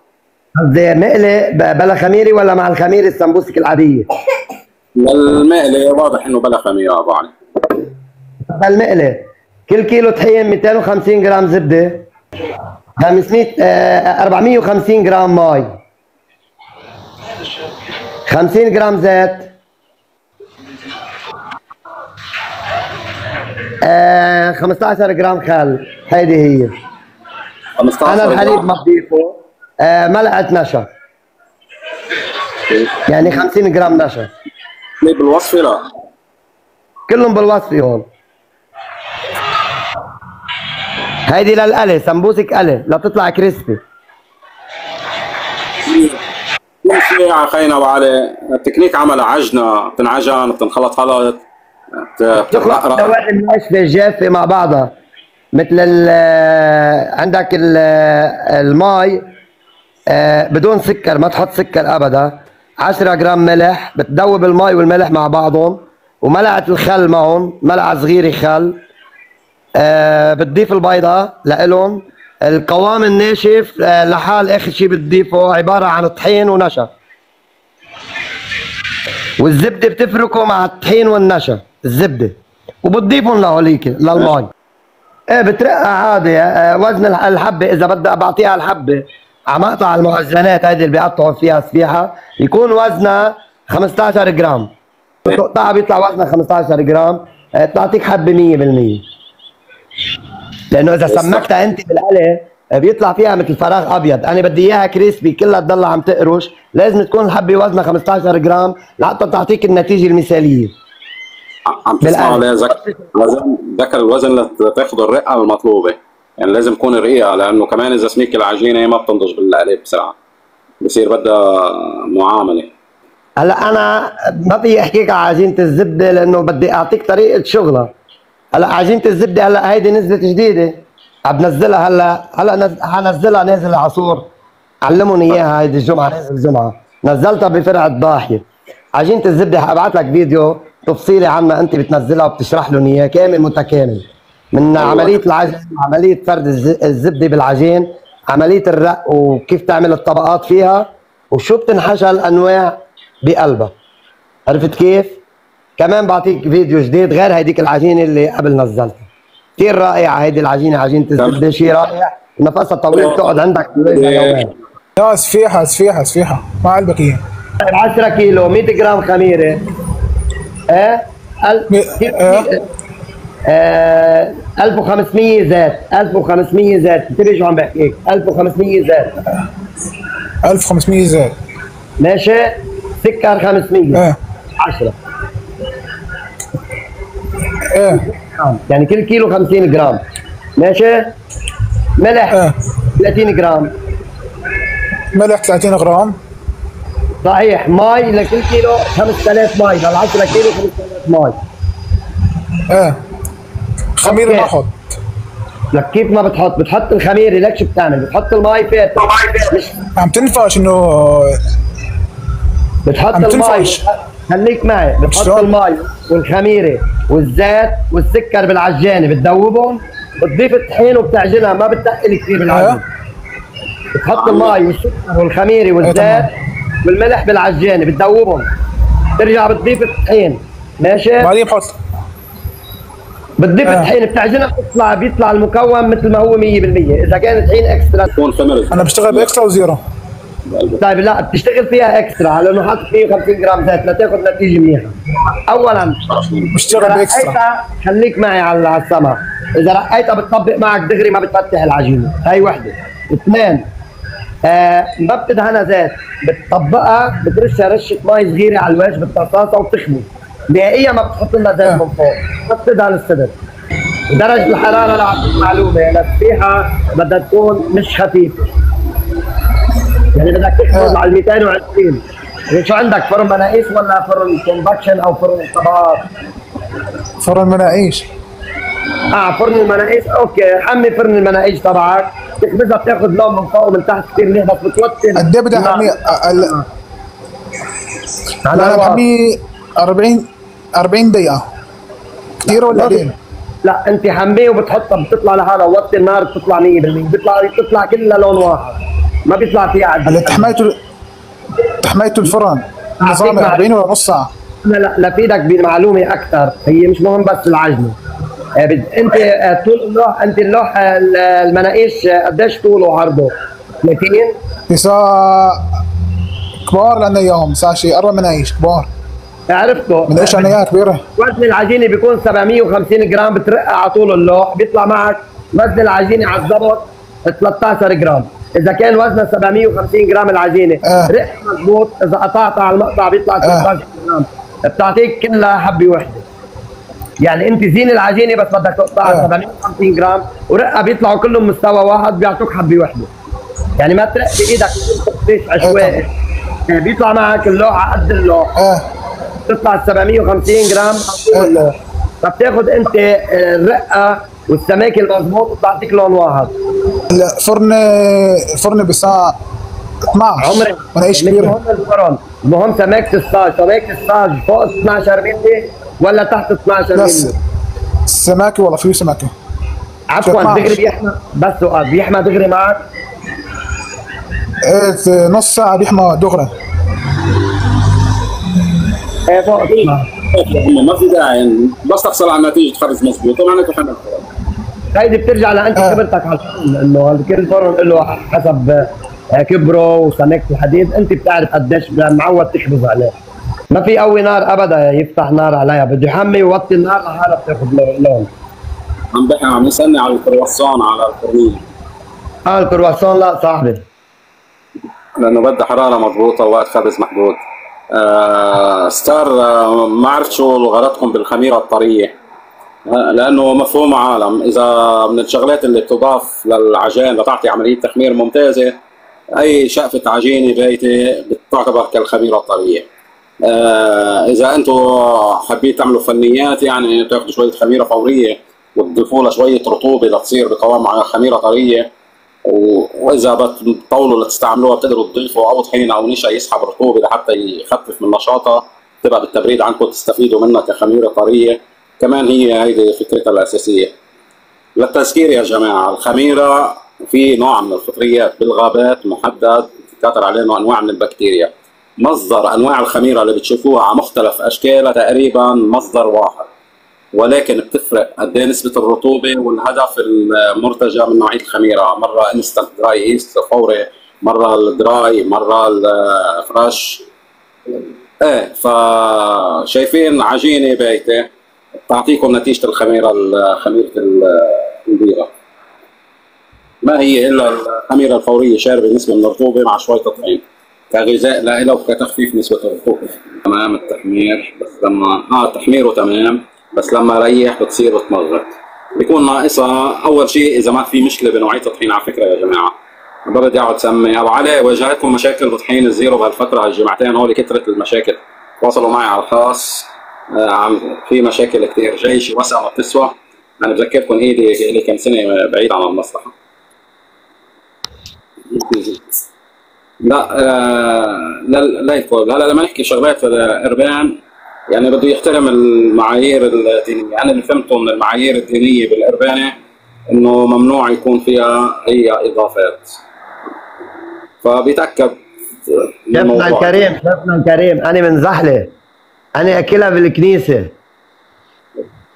قصدي مقلي بلا خميري ولا مع الخميري السمبوسك العاديه؟ المقلي واضح انه بلا خميره ابو علي. المقلي كل كيلو طحين 250 جرام زبده، 450 جرام مي، 50 جرام زيت، 15 جرام خل. هيدي هي. 15 انا الحليب ما بضيفه، ملعقه نشا، يعني 50 جرام نشا. ليه بالوصفه؟ لا كلهم بالوصفه هون. هيدي للقلي، سمبوسك قلي لتطلع كريسبي. كل شيء على خينا ابو علي، التكنيك عمل عجنه، بتنعجن، بتنخلط خلط، بتخلط الدوائر الناشفه الجافه مع بعضها، مثل عندك المي بدون سكر، ما تحط سكر ابدا، 10 جرام ملح، بتذوب المي والملح مع بعضهم، وملعقه الخل معهم، ملعقه صغيره خل، بتضيف البيضه لإلهم. القوام الناشف لحال اخر شيء بتضيفه عباره عن طحين ونشا، والزبده بتفركه مع الطحين والنشا، الزبده، وبتضيفهم لهوليك للمي. ايه بترقى عادي. وزن الحبه اذا بدي بعطيها الحبه على مقطع المعجنات هيدي اللي بيقطعوا فيها سفيحه، يكون وزنها 15 جرام، بتقطعها بيطلع وزنها 15 جرام، بتعطيك حبه 100%. لانه اذا سمكتها انت بالقلي بيطلع فيها مثل فراغ ابيض. انا بدي اياها كريسبي كلها تضلها عم تقرش، لازم تكون الحبه وزنها 15 جرام لحتى تعطيك النتيجه المثاليه. عم تسمعوا عليه ذكر الوزن لتاخذ الرقه المطلوبه، يعني لازم تكون رقيقه، لانه كمان اذا سميك العجينه ما بتنضج بالقلي بسرعه. بصير بدها معامله. هلا انا ما بدي احكيك على عجينه الزبده لانه بدي اعطيك طريقه شغلها. هلا عجينه الزبده هلا هيدي نزلت جديده، عم بنزلها هلا حنزلها نازل عصور، علموني اياها هيدي الجمعه، نازل الجمعه نزلتها بفرع الضاحيه. عجينه الزبده حابعت لك فيديو تفصيلي عنها، انت بتنزلها وبتشرح لهم اياه كامل متكامل، من عمليه العجين، عمليه فرد الزبده بالعجين، عمليه الرق وكيف تعمل الطبقات فيها، وشو بتنحشى الانواع بقلبها. عرفت كيف؟ كمان بعطيك فيديو جديد غير هيديك العجينه اللي قبل نزلتها. كثير رائعه هيدي العجينه، عجينه الزبده شيء رائع، نفسها طويل بتقعد عندك يومين. لا سفيحه ما علبك اياها. 10 كيلو 100 جرام خميره. ايه 1500 زيت، 1500 زيت، انتبه شو عم بحكيك، 1500 زيت. 1500 زيت ماشي. سكر 500. 10. يعني كل كيلو 50 جرام. ماشي. ملح 30 جرام. ملح 30 جرام. صحيح. مي لكل كيلو 5000 مي، لل 10 كيلو 5000 مي. خميره ما احط. لك كيف ما بتحط؟ بتحط الخميره، لك شو بتعمل؟ بتحط المي فيها مش عم تنفعش انه بتحط المي. خليك معي. بتحط المي والخميره والزيت والسكر بالعجانه، بتذوبهم، بتضيف الطحين وبتعجنها، ما بتقل كثير بالعجين. بتحط المي والسكر والخميره والزيت والملح بالعجانه، بتذوبهم، ترجع بتضيف الطحين. ماشي. بعدين بحط بتضيف الطحين، بتعجنها، بيطلع المكون مثل ما هو 100%. اذا كان طحين اكسترا انا بشتغل باكسترا وزيرو. طيب لا، بتشتغل فيها اكسترا لانه حاطط 150 جرام زيت لتاخذ نتيجه منيحه. اولا بشتغل باكسترا. خليك معي على السمع. اذا رقيتها بتطبق معك دغري، ما بتفتح العجينه، هي وحده. اثنين، ما بتدهنها زيت، بتطبقها، بترشها رشه مي صغيره على الوجه بالطاسه وبتخبز. نهائيا ما بتحط لها زيت من فوق، ما بتدهن الصدر. درجه الحراره لأعطيك معلومه، للسفيحه بدها تكون مش خفيفه. يعني بدك تخبز على 220. يعني شو عندك، فرن مناقيش ولا فرن كونفكشن او فرن طبقات؟ فرن مناقيش. فرن المناقيش. اوكي، حمي فرن المناقيش تبعك، تخبزها بتاخذ لون من فوق ومن تحت كثير منيح، بس بتوطي. قد ايه بدي احميه؟ انا بحميه 40 دقيقة. كثير ولا قليل؟ لا انت حميه وبتحطها، بتطلع لحالها، وطي النار بتطلع 100%، بتطلع كلها لون واحد، ما بيطلع فيها عدل. هلا تحميته الفرن نظام 40 ولا نص ساعة؟ لا لفيدك بمعلومة أكثر، هي مش مهم بس العجنة. انت طول اللوح، انت اللوح المناقيش قديش طوله وعرضه؟ 30؟ يسا كبار لنا اياهم، يسا شيء 4 مناقيش كبار. عرفته. مناقيش عنا اياها كبيرة. وزن العجينة بيكون 750 جرام، بترقها على طول اللوح، بيطلع معك وزن العجينة على الضبط 13 جرام. إذا كان وزنها 750 جرام العجينة، رقها مضبوط، إذا قطعتها على المقطع بيطلع 13 جرام، بتعطيك كلها حبة وحدة. يعني انت زين العجينه بس بدك تقطعها 750 جرام، ورقه بيطلعوا كلهم مستوى واحد، بيعطوك حبه وحده. يعني ما ترق بايدك تقطيش عشوائي. بيطلع معك اللوح على قد اللوح. بتطلع 750 جرام على اللوح، فبتاخذ انت الرقه والسماكه المضبوط بتعطيك لون واحد. الفرن بساعة 12. عمري مناقيش كبيرة. المهم الفرن، المهم سماكه الصاج، سماكه الصاج فوق 12 مللي ولا تحت 12 مللي؟ سماكه والله فيه سماكه. عفوا دغري بيحمى، بس سؤال، بيحمى دغري معك؟ ايه نص ساعة بيحمى دغري. ايه فوق ما في داعي، بس تحصل على نتيجة خبز مضبوطة معناتها حمل. هيدي بترجع لانت خبرتك على الفرن، انه كل فرن له حسب كبره وسماكه الحديد، انت بتعرف قديش معود تخبز عليه. ما في قوي نار ابدا يفتح نار عليها، بده يحمي يوطي النار لحالها بتاخذ لون. عم يسالني على الكرواسون على الفرنيه. الكرواسون لا صاحبي، لانه بدها حراره مضبوطه ووقت خبز محدود. ستار، ما عرفت شو غرضكم بالخميره الطريه، لانه مفهوم عالم، اذا من الشغلات اللي بتضاف للعجين لتعطي عمليه تخمير ممتازه اي شقفه عجينه بايته بتعتبر كالخميره الطريه. اذا انتم حابين تعملوا فنيات، يعني تاخذوا شويه خميره فوريه وتضيفوا لها شويه رطوبه لتصير بقوام مع خميره طريه، واذا بتطولوا لتستعملوها بتقدروا تضيفوا او طحين او نشا يسحب رطوبه لحتى يخفف من نشاطها، تبقى بالتبريد عندكم تستفيدوا منها كخميره طريه. كمان هيدي فكرتها الاساسيه. للتذكير يا جماعه، الخميره في نوع من الفطريات بالغابات محدد كاتر عليه انواع من البكتيريا. مصدر انواع الخميره اللي بتشوفوها على مختلف اشكالها تقريبا مصدر واحد، ولكن بتفرق قد ايه نسبه الرطوبه والهدف المرتجى من نوعيه الخميره. مره انستنت دراي ايست فوري، مره الدراي، مره الفريش. ايه، فشايفين عجينه بايته تعطيكم نتيجه الخميره البيضاء. ما هي الا الخميره الفوريه شاربه نسبه من الرطوبه مع شويه طحين كغذاء لها وكتخفيف نسبه الرطوبه. تمام التحمير، بس لما تحميره تمام، بس لما ريح بتصير بتمغط، بيكون ناقصها اول شيء. اذا ما في مشكله بنوعيه الطحين، على فكره يا جماعه ما بدي اقعد سمي ابو علي، واجهتكم مشاكل بطحين الزيرو بهالفتره، هالجمعتين هول كثرت المشاكل. تواصلوا معي على الخاص، في مشاكل كثير. جاي شي وسعه ما بتسوى. انا بذكركم ايدي لي كم سنه بعيد عن المصلحه. لا لا يفوز. هلا لما نحكي شغلات الاربان، يعني بده يحترم المعايير الدينيه. انا اللي فهمته من المعايير الدينيه بالاربانه انه ممنوع يكون فيها اي اضافات، فبيتاكد شيخنا الكريم، شيخنا الكريم، انا من زحله، انا اكلها بالكنيسه.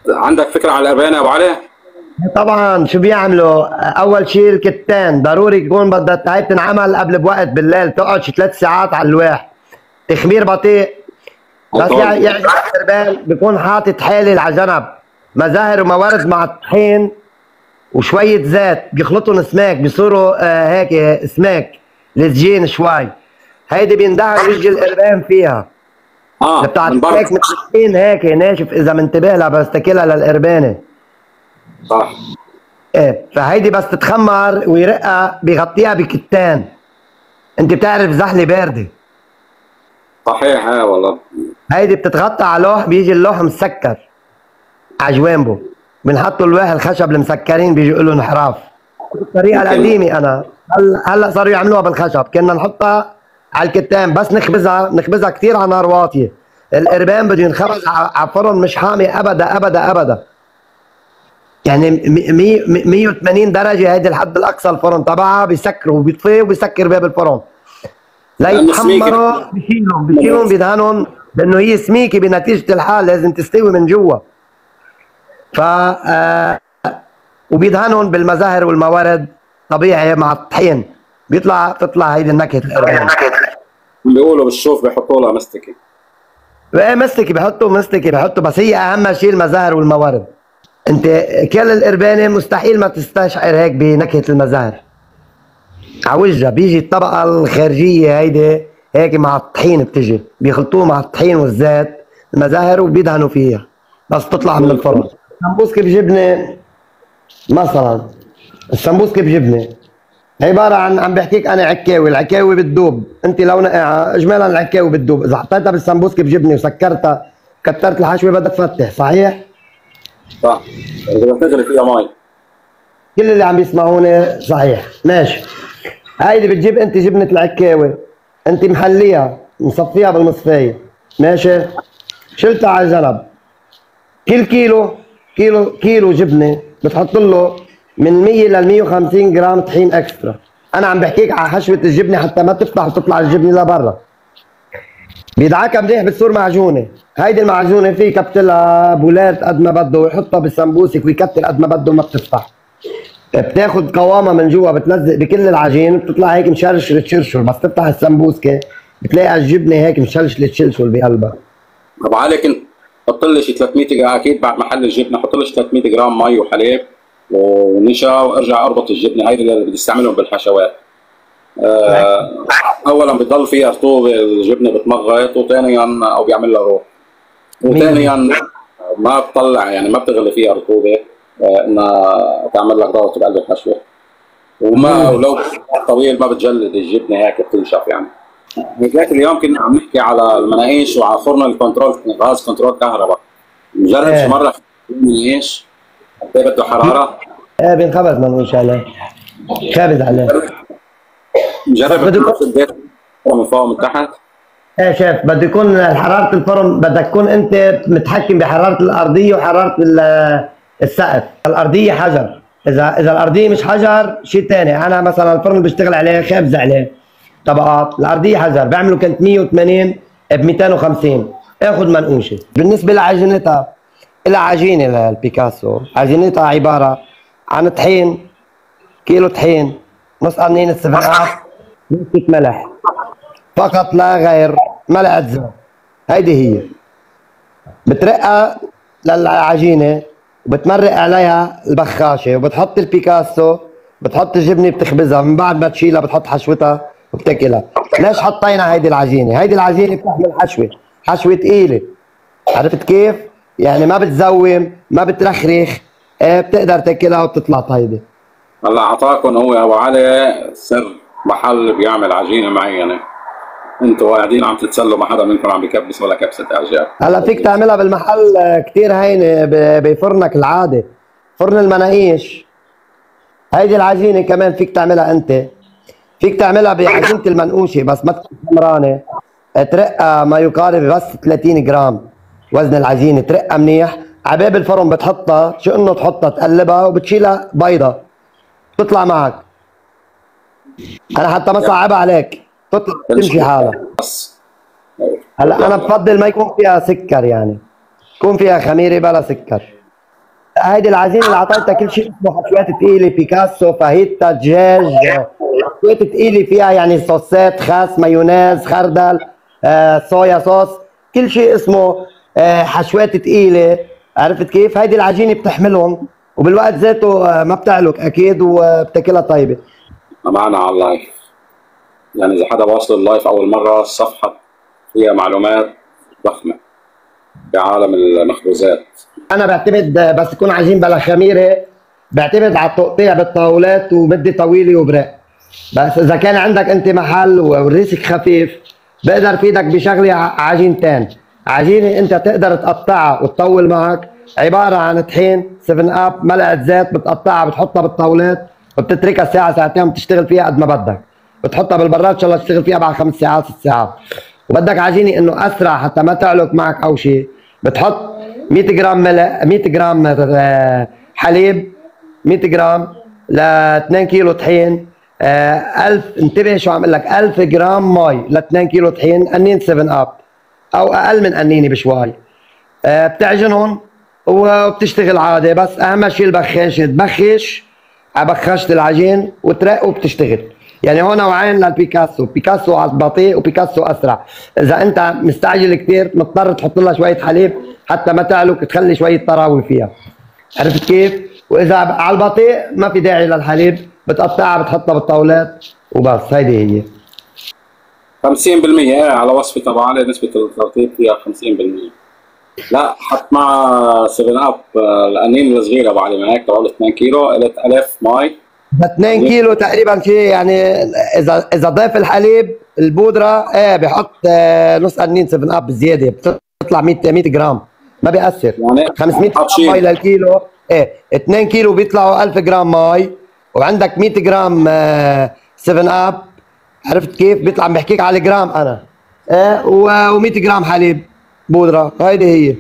عندك فكره على الاربانه يا ابو علي؟ طبعا. شو بيعملوا؟ اول شيء الكتان ضروري يكون بدها هاي تنعمل قبل بوقت بالليل، تقعد شي 3 ساعات على الواح، تخمير بطيء. بس يعني الاربان بيكون حاطط حالل على جنب مزاهر وموارد مع الطحين وشويه زيت، بيخلطهم سماك، بيصيروا هيك سماك لزجين شوي. هيدي بيندهر وجه الاربان فيها. بتاعت هيك مثل هيك ناشف اذا منتبه لها، بس تاكلها للاربانه. صح. ايه، فهيدي بس تتخمر ويرقها بيغطيها بكتان. انت بتعرف زحله بارده. صحيح. والله هيدي بتتغطى على لوح، بيجي اللوح مسكر على جوانبه، بنحطوا الواح الخشب المسكرين بيجوا لهم حراف. الطريقه القديمه انا هلا صاروا يعملوها بالخشب، كنا نحطها على الكتان بس نخبزها كثير على نار واطيه. الاربان بده ينخبز على فرن مش حامي ابدا ابدا ابدا، يعني 180 درجه. هيدي الحد الاقصى الفرن تبعها، بيسكروا وبيطفي وبيسكر باب الفرن ليتحمروا. بيشيلهم بيدهنهم، لانه هي سميكه بنتيجه الحال لازم تستوي من جوا. ف وبيدهنهم بالمزاهر والموارد طبيعي مع الطحين، تطلع هيدي النكهه الاربان. بيقولوا بالشوف بيحطوا لها مستكه. ايه، مستكه بيحطوا، بس هي اهم شيء المزاهر والموارد. انت كل الاربانه مستحيل ما تستشعر هيك بنكهه المزاهر على وجهها. بيجي الطبقه الخارجيه هيدي هيك مع الطحين، بتجي بيخلطوه مع الطحين والزيت المزاهر وبيدهنوا فيها بس تطلع من الفرن. سمبوسكه بجبنه مثلا، السمبوسكه بجبنه عباره عن بحكيك انا عكاوي. العكاوي بتدوب، انت لو نقعها اجمالا العكاوي بتدوب. اذا حطيتها بالسمبوسكه بجبنه وسكرتها كترت الحشوه بدك تفتح. صحيح؟ صح. اذا بتغلي فيها مي. كل اللي عم بيسمعوني صحيح. ماشي. هيدي بتجيب انت جبنه العكاوي، انت محليها مصفيها بالمصفايه، ماشي، شلتها على جنب. كل كيلو جبنه بتحط له من 100 ل 150 جرام طحين اكسترا. انا عم بحكيك على حشوه الجبنه حتى ما تفتح وتطلع الجبنه لبرا. بيدعكها منيح بتصير معجونه. هيدي المعجونه فيه يكتلها بولات قد ما بده ويحطها بالسمبوسك ويكتل قد ما بده وما بتفتح. بتاخد قوامه من جوا، بتلزق بكل العجين، بتطلع هيك مشرشر تشرشر. بس تفتح السمبوسكه بتلاقي الجبنه هيك مشلشله تشلشل بقلبها. طب عليك انت حط لي شي 300 جرام، اكيد بعد محل الجبنه حط لي 300 جرام مي وحليب ونشا، وارجع اربط الجبنه. هيدي اللي بدي استعملهم بالحشوات. اولا بضل فيها رطوبه، الجبنه بتمغط، وثانيا او بيعمل لها روح، وثانيا ما بتطلع، يعني ما بتغلي فيها رطوبه انها تعمل لك ضغط بقلب الحشوه. وما ولو طويل ما بتجلد الجبنه هيك بتنشف يعني. هيك اليوم كنا عم نحكي على المناقيش وعلى فرن الكنترول غاز كنترول كهرباء. نجرب شي مره المناقيش قد ايه بده حراره؟ ايه بينخبز منقوش عليه، خابز عليه. نجرب الزيت من فوق ومن تحت. ايه شيف، بده يكون حراره الفرن، بدك تكون انت متحكم بحراره الارضيه وحراره السقف. الارضيه حجر، اذا الارضيه مش حجر شيء ثاني. انا مثلا الفرن اللي بشتغل عليه خابز عليه طبقات، الارضيه حجر بعمله كنت 180 ب 250، اخذ منقوشه. بالنسبه لعجينتها، لها عجينه للبيكاسو، عجينتها عباره عن طحين، كيلو طحين، نص قرنين السبعات، نص ملح فقط لا غير، ملعقه زيت. هيدي هي بترقها للعجينه وبتمرق عليها البخاشه وبتحط البيكاسو، بتحط الجبنه بتخبزها، من بعد ما تشيلها بتحط حشوتها وبتاكلها. ليش حطينا هيدي العجينه؟ هيدي العجينه بتحمل حشوه ثقيله، عرفت كيف؟ يعني ما بتزوم، ما بترخرخ، بتقدر تاكلها وبتطلع طيبه. هلا اعطاكم هو ابو علي سر محل بيعمل عجينه معينه، انتوا قاعدين عم تتسلوا، ما حدا منكم عم بكبس ولا كبسه اعجاب. هلا فيك تعملها بالمحل كثير هينه بفرنك العادي، فرن المناقيش. هيدي العجينه كمان فيك تعملها انت، فيك تعملها بعجينه المنقوشه بس ما تكون حمرانه، ترقها ما يقارب بس 30 جرام وزن العجينه، ترقها منيح عباب الفرن، بتحطها شو انه تحطها تقلبها وبتشيلها بيضه تطلع معك. انا حتى ما صعبها عليك، تطلع تمشي حالها. هلا انا بفضل ما يكون فيها سكر، يعني يكون فيها خميره بلا سكر. هيدي العجينه اللي اعطيتها كل شيء اسمه حشوات ثقيله، بيكاسو، فاهيتا، دجاج، حشوات ثقيله فيها يعني صوصات، خس، مايونيز، خردل، صويا صوص، كل شيء اسمه حشوات ثقيله، عرفت كيف؟ هيدي العجينه بتحملهم وبالوقت ذاته ما بتعلق اكيد وبتاكلها طيبه. معنا على اللايف، يعني اذا حدا واصل اللايف اول مره، الصفحه فيها معلومات ضخمه بعالم المخبوزات. انا بعتمد بس يكون عجين بلا خميره، بعتمد على التقطيع بالطاولات وبدي طويله وبرق. بس اذا كان عندك انت محل والريسك خفيف، بقدر فيدك بشغله عجينتين. عجينه انت تقدر تقطعها وتطول معك، عباره عن طحين 7 اب، ملعقه زيت، بتقطعها بتحطها بالطاولات وبتتركها ساعه ساعتين، بتشتغل فيها قد ما بدك، بتحطها بالبراد ان شاء الله تشتغل فيها بعد 5 ساعات 6 ساعات. وبدك عجينه انه اسرع حتى ما تعلق معك او شيء، بتحط 100 جرام 100 جرام حليب، 100 جرام ل 2 كيلو طحين، 1000، انتبه شو عم اقول لك، 1000 جرام مي ل 2 كيلو طحين، قنين 7 اب او اقل من قنينه بشوي. بتعجنهم وبتشتغل عادي، بس اهم شيء البخاشه، تبخش على بخاشه العجين وترق وبتشتغل. يعني هون نوعين للبيكاسو، بيكاسو على البطيء وبيكاسو اسرع. اذا انت مستعجل كثير مضطر تحط لها شويه حليب حتى ما تعلق، تخلي شويه طراوه فيها، عرفت كيف؟ واذا على البطيء ما في داعي للحليب، بتقطعها بتحطها بالطاولات وبس. هيدي هي 50% على وصفه ابو علي، نسبه الترطيب فيها 50%. لا حط مع 7 اب القنين الصغيره ابو علي، ما هيك تبع 2 كيلو، قلت 1000 مي، 2 كيلو تقريبا شيء. يعني اذا ضيف الحليب البودره بحط نص قرنين 7 اب زياده، بتطلع 100 جرام، ما بيأثر. يعني 500 جرام مي للكيلو، 2 كيلو بيطلعوا 1000 جرام مي، وعندك 100 جرام 7 اب، عرفت كيف؟ بيطلع بحكيك على الجرام انا، و100 جرام حليب بودره. هيدي هي.